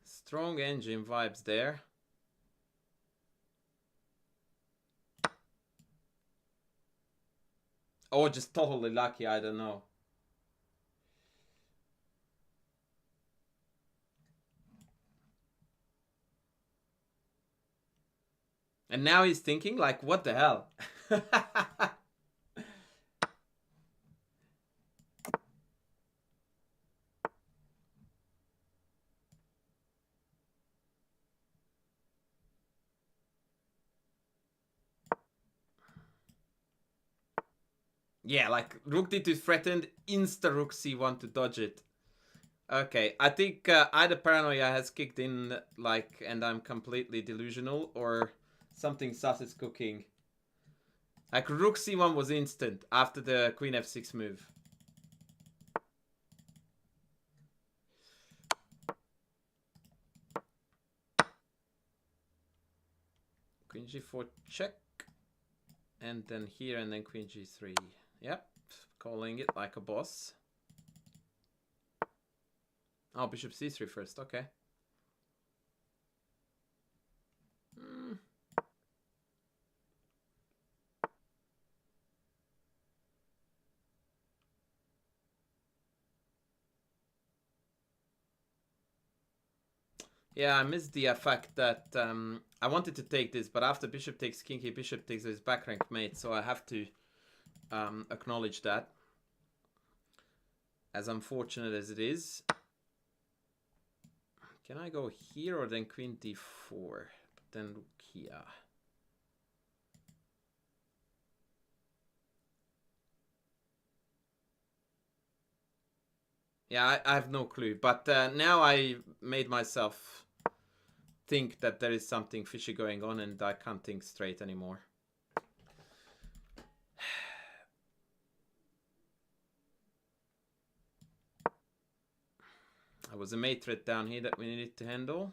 Strong engine vibes there. Or just totally lucky, I don't know. And now he's thinking, like, what the hell? Yeah, like, rook d2 threatened, insta-rook c1 to dodge it. Okay, I think either paranoia has kicked in, like, and I'm completely delusional, or something sus is cooking. Like, rook c1 was instant after the queen f6 move. Queen g4 check. And then here, and then queen g3. Yep, calling it like a boss. Oh, bishop c3 first, okay. Yeah, I missed the fact that I wanted to take this, but after bishop takes king, here bishop takes his back rank mate, so I have to acknowledge that. As unfortunate as it is. Can I go here or then queen d4? But then look here. Yeah, I have no clue. But now I made myself think that there is something fishy going on and I can't think straight anymore. There was a mate threat down here that we needed to handle.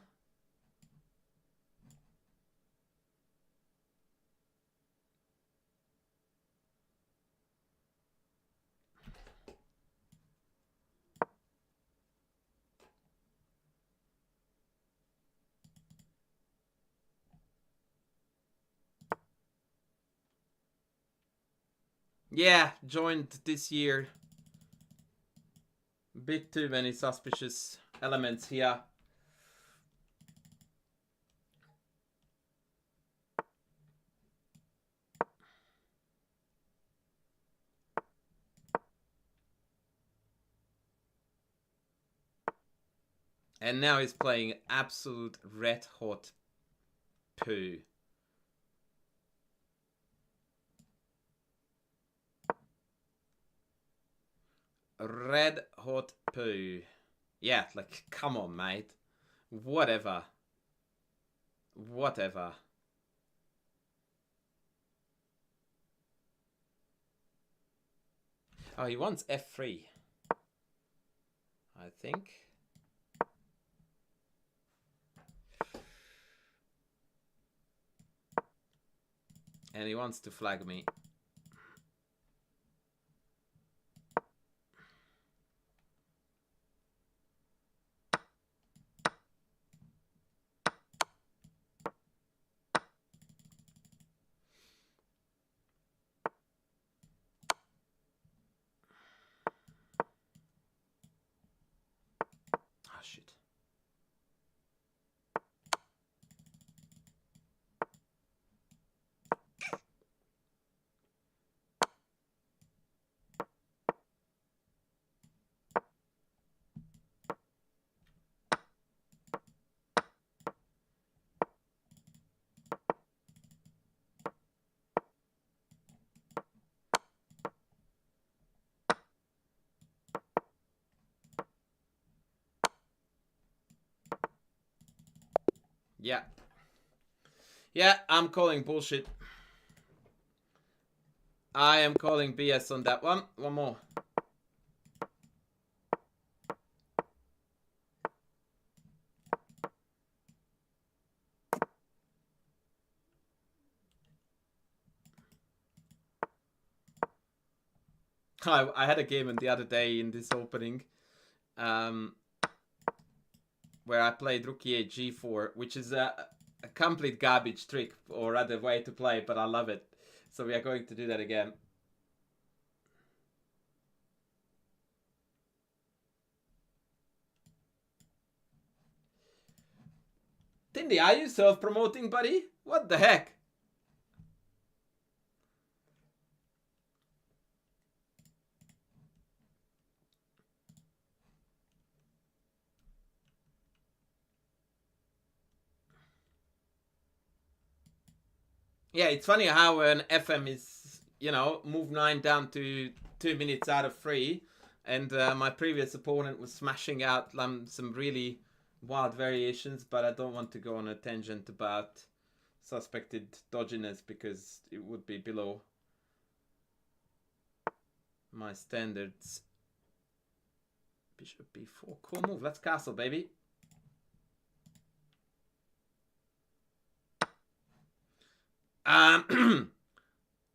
Yeah, joined this year. Bit too many suspicious elements here. And now he's playing absolute red hot poo. Red hot poo. Yeah, like, come on, mate. Whatever. Whatever. Oh, he wants F3. I think. And he wants to flag me. Oh, shit. Yeah. Yeah, I'm calling bullshit. I am calling BS on that one. One more. I had a game in the other day in this opening where I played rook e8 g4, which is a complete garbage trick or other way to play, but I love it. So we are going to do that again. Tindy, are you self-promoting, buddy? What the heck? Yeah, it's funny how an FM is, you know, move 9 down to 2 minutes out of 3. And my previous opponent was smashing out some really wild variations, but I don't want to go on a tangent about suspected dodginess because it would be below my standards. Bishop b4, cool move. Let's castle, baby.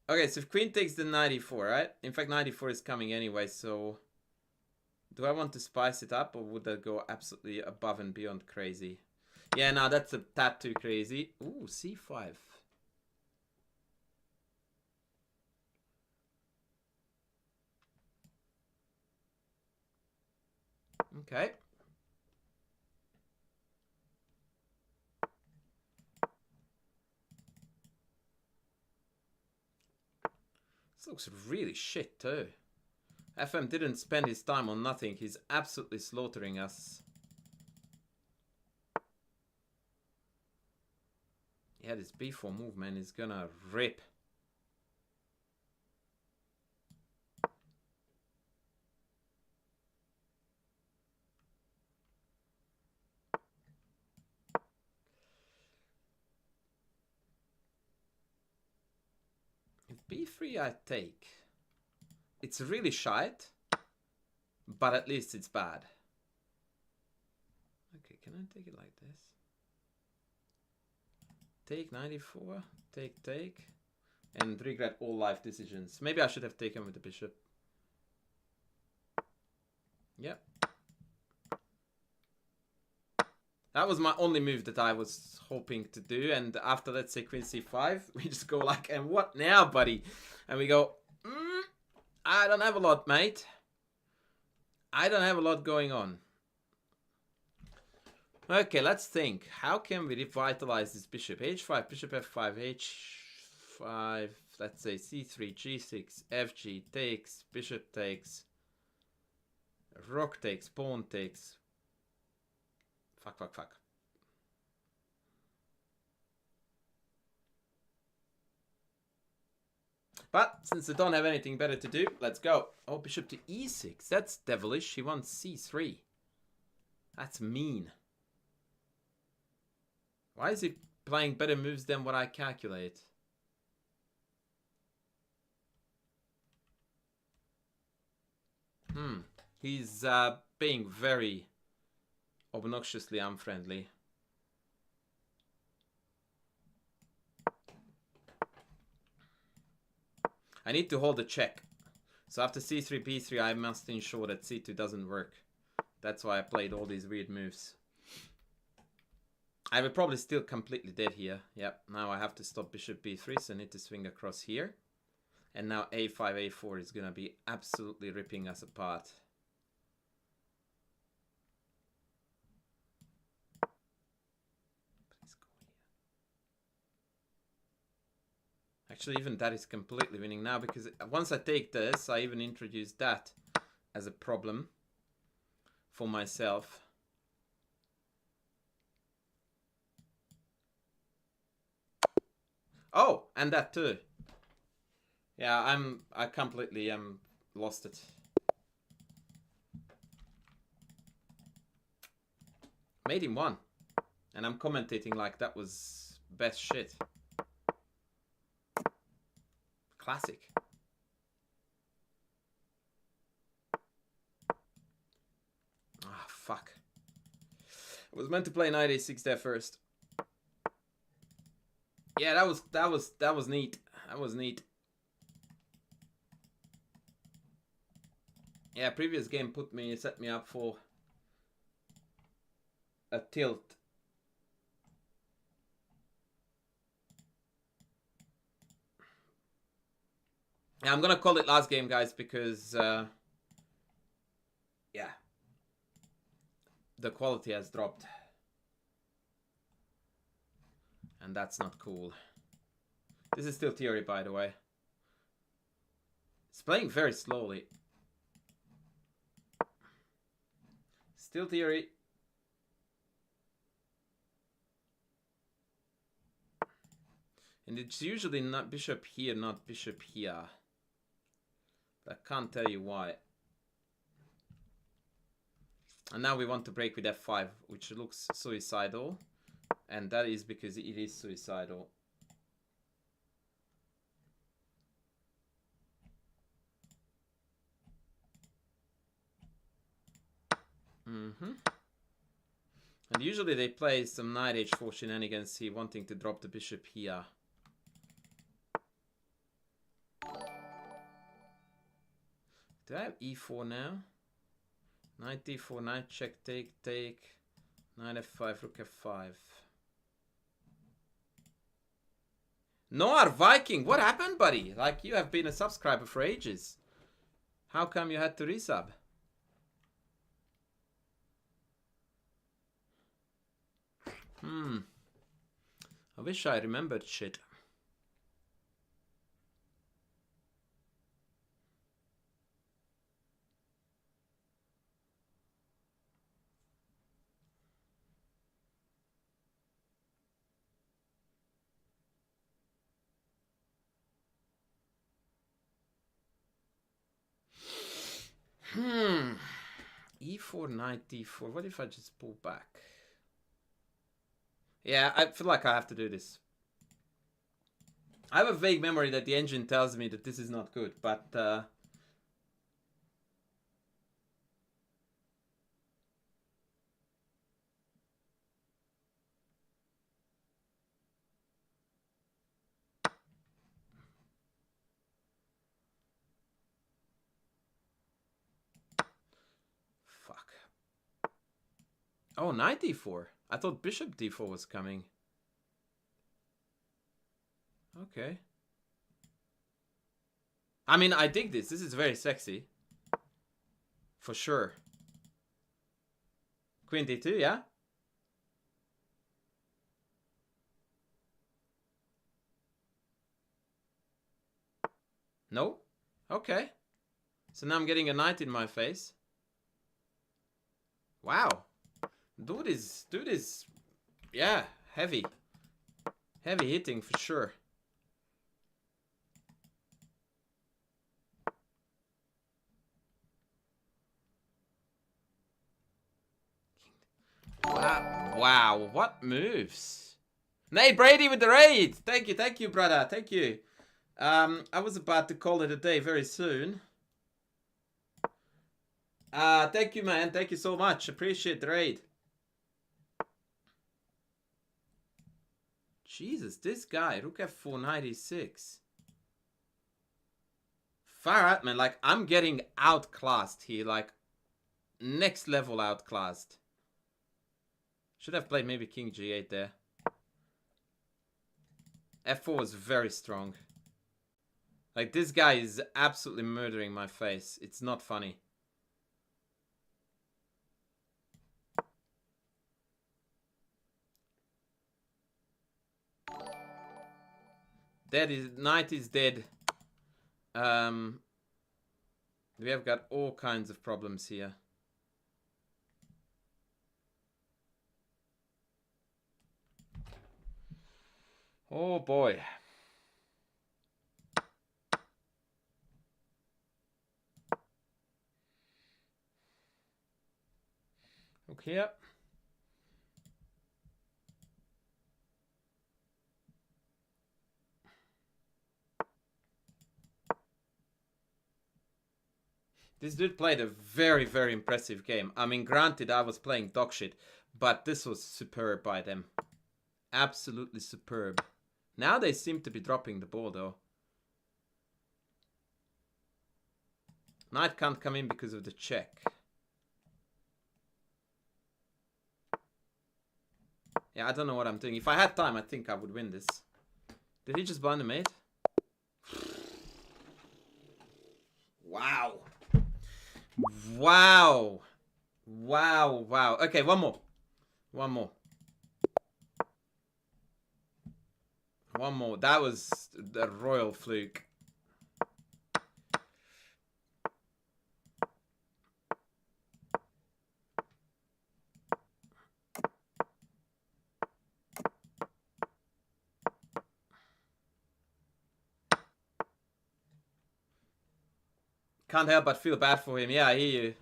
Okay, so if queen takes the 94, right? In fact, 94 is coming anyway, so do I want to spice it up or would that go absolutely above and beyond crazy? Yeah, no, that's a tad too crazy. Ooh, c5. Okay. This looks really shit too. FM didn't spend his time on nothing. He's absolutely slaughtering us. Yeah, this b4 move, man, is gonna rip. b3 I take. It's really shite, but at least it's bad. Okay, can I take it like this? Take 94, take, and regret all life decisions. Maybe I should have taken with the bishop. Yep. That was my only move that I was hoping to do. And after, let's say, queen c5, we just go like, and what now, buddy? And we go, I don't have a lot, mate. I don't have a lot going on. Okay, let's think. How can we revitalize this bishop? h5, bishop f5, h5, let's say c3, g6, fg takes, bishop takes, rook takes, pawn takes. Fuck. But since I don't have anything better to do, let's go. Oh, bishop to e6. That's devilish. He wants c3. That's mean. Why is he playing better moves than what I calculate? He's being very obnoxiously unfriendly. I need to hold a check. So after c3, b3, I must ensure that c2 doesn't work. That's why I played all these weird moves. I will probably still completely dead here. Yep, now I have to stop bishop b3, so I need to swing across here. And now a5, a4 is going to be absolutely ripping us apart. Please go here. Actually, even that is completely winning now, because once I take this, I even introduce that as a problem for myself. Oh, and that too. Yeah, I completely lost it. Made him one. And I'm commentating like that was best shit. Classic. Ah, fuck. I was meant to play knight a6 there first. Yeah, that was neat. That was neat. Yeah, previous game set me up for a tilt. Yeah, I'm gonna call it last game, guys, because yeah, the quality has dropped. And that's not cool. This is still theory, by the way. It's playing very slowly. Still theory. And it's usually not bishop here, not bishop here. I can't tell you why. And now we want to break with f5, which looks suicidal. And that is because it is suicidal. And usually they play some knight h4 shenanigans here, wanting to drop the bishop here. Do I have e4 now? Knight d4, knight check, take, knight f5, rook f5. Noir Viking, what happened, buddy? Like, you have been a subscriber for ages. How come you had to resub? I wish I remembered shit. E4, knight d4. What if I just pull back? Yeah, I feel like I have to do this. I have a vague memory that the engine tells me that this is not good, but fuck. Oh, knight d4. I thought bishop d4 was coming. Okay. I mean, I dig this. This is very sexy. For sure. Queen d2, yeah? No? Okay. So now I'm getting a knight in my face. Wow. Dude is, yeah, heavy. Heavy hitting for sure. Wow, wow, what moves? Nate Brady with the raid! Thank you, brother, thank you. I was about to call it a day very soon. Thank you, man, thank you so much. Appreciate the raid. Jesus, this guy, Rook F4, 96. Far out, man, like, I'm getting outclassed here, like, next level outclassed. Should have played maybe King G8 there. F4 was very strong. Like, this guy is absolutely murdering my face. It's not funny. Knight is dead. We have got all kinds of problems here. Oh boy. Okay. This dude played a very, very impressive game. I mean, granted, I was playing dog shit, but this was superb by them. Absolutely superb. Now they seem to be dropping the ball, though. Knight can't come in because of the check. Yeah, I don't know what I'm doing. If I had time, I think I would win this. Did he just blind the mate? Wow. Wow. Wow, wow. Okay, one more. One more. One more. That was a royal fluke. Can't help but feel bad for him. Yeah, I hear you.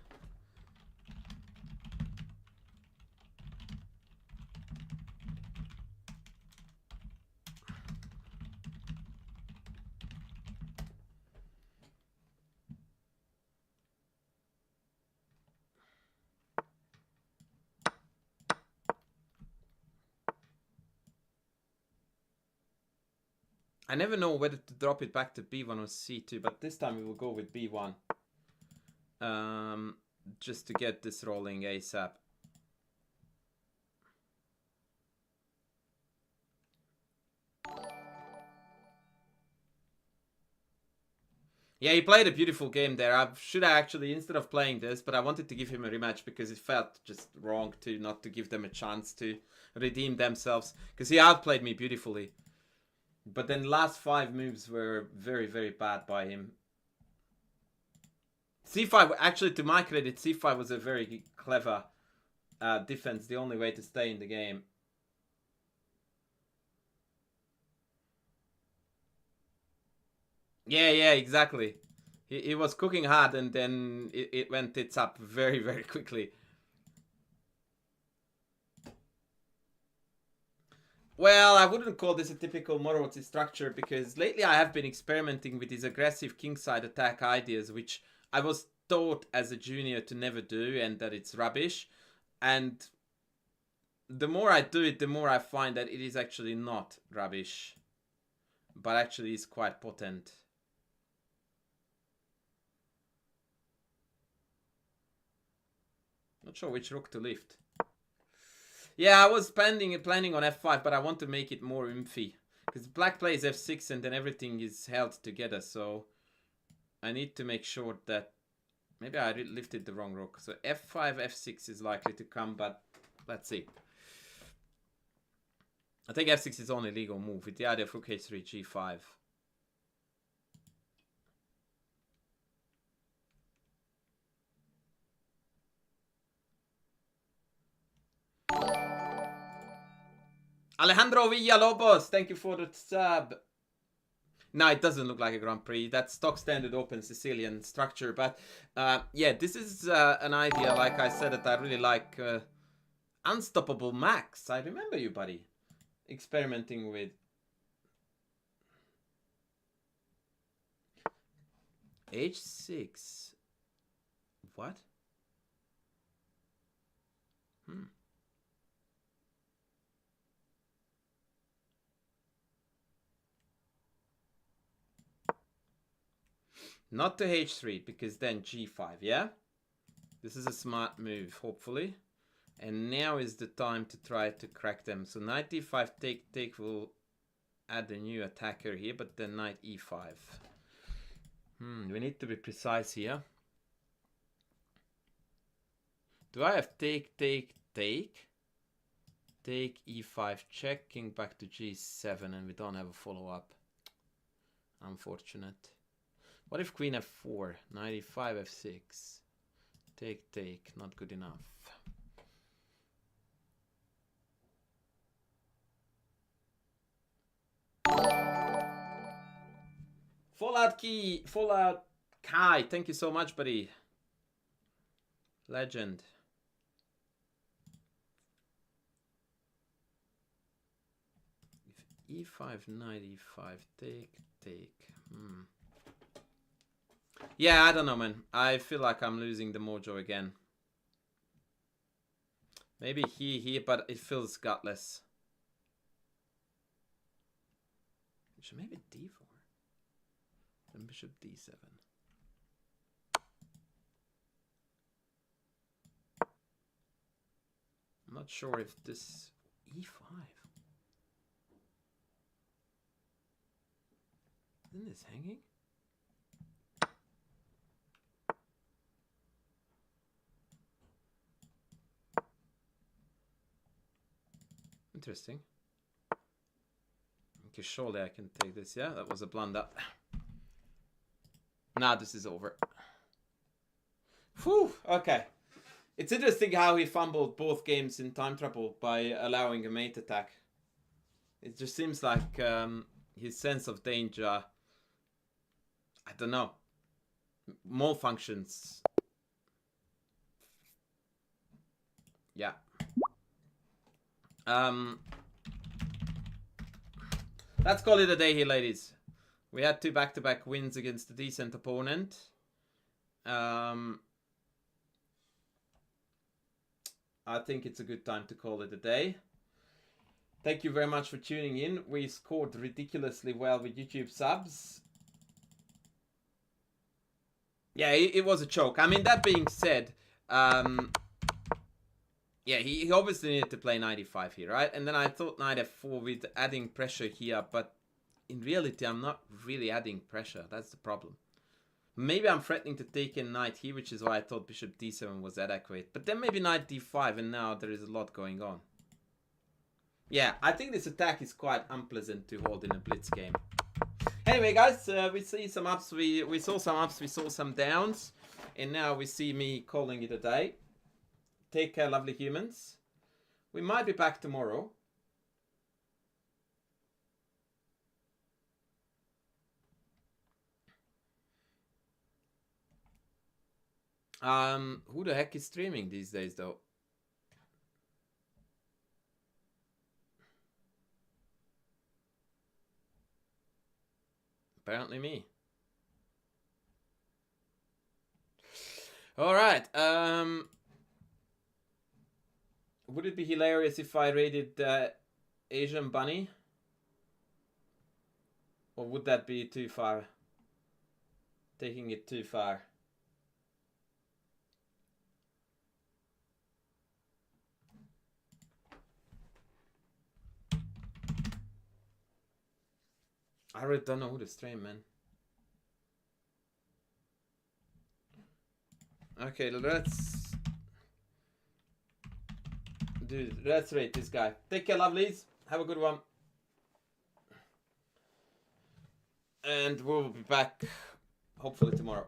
I never know whether to drop it back to B1 or C2, but this time we will go with B1. Just to get this rolling ASAP. Yeah, he played a beautiful game there. I should have actually, instead of playing this, but I wanted to give him a rematch because it felt just wrong to not to give them a chance to redeem themselves. Because he outplayed me beautifully. But then last 5 moves were very, very bad by him. C5, actually to my credit, C5 was a very clever defense. The only way to stay in the game. Yeah, exactly. He was cooking hard and then it went tits up very, very quickly. Well, I wouldn't call this a typical Morozzi structure because lately I have been experimenting with these aggressive kingside attack ideas, which I was taught as a junior to never do and that it's rubbish. And the more I do it, the more I find that it is actually not rubbish, but actually is quite potent. Not sure which rook to lift. Yeah, I was planning on f5, but I want to make it more imphy. Because black plays f6 and then everything is held together, so I need to make sure that... Maybe I lifted the wrong rook. So f5, f6 is likely to come, but let's see. I think f6 is only legal move with the idea of rook h3, g5. Alejandro Villalobos, thank you for the sub. No, it doesn't look like a Grand Prix. That's stock standard open Sicilian structure. But yeah, this is an idea, like I said, that I really like. Unstoppable Max. I remember you, buddy. Experimenting with. H6. What? Not to h3, because then g5, yeah? This is a smart move, hopefully. And now is the time to try to crack them. So knight d5, take will add a new attacker here, but then knight e5. We need to be precise here. Do I have take? Take e5, check, king back to g7, and we don't have a follow-up. Unfortunate. What if queen f4, knight e5, f6? Take, not good enough. Fallout Kai, thank you so much, buddy. Legend. If e5, knight e5, take. Yeah, I don't know, man. I feel like I'm losing the mojo again. Maybe here, but it feels gutless. Bishop maybe d4. Then bishop d7. I'm not sure if this e5. Isn't this hanging? Interesting. Okay, surely I can take this. Yeah, that was a blunder. Now this is over. Whew, okay. It's interesting how he fumbled both games in time trouble by allowing a mate attack. It just seems like his sense of danger, I don't know, malfunctions. Yeah. Let's call it a day here, ladies. We had 2 back-to-back wins against a decent opponent. I think it's a good time to call it a day. Thank you very much for tuning in. We scored ridiculously well with YouTube subs. Yeah, it was a choke. I mean, that being said, yeah, he obviously needed to play 95 here, right? And then I thought knight f4 with adding pressure here, but in reality, I'm not really adding pressure. That's the problem. Maybe I'm threatening to take in knight here, which is why I thought bishop d7 was adequate. But then maybe knight d5, and now there is a lot going on. Yeah, I think this attack is quite unpleasant to hold in a blitz game. Anyway, guys, we see some ups, we saw some ups, we saw some downs, and now we see me calling it a day. Take care, lovely humans. We might be back tomorrow. Who the heck is streaming these days, though? Apparently me. Alright, would it be hilarious if I raided Asian Bunny? Or would that be too far? Taking it too far. I really don't know who to stream, man. Okay, let's rate this guy. Take care, lovelies. Have a good one. And we'll be back hopefully tomorrow.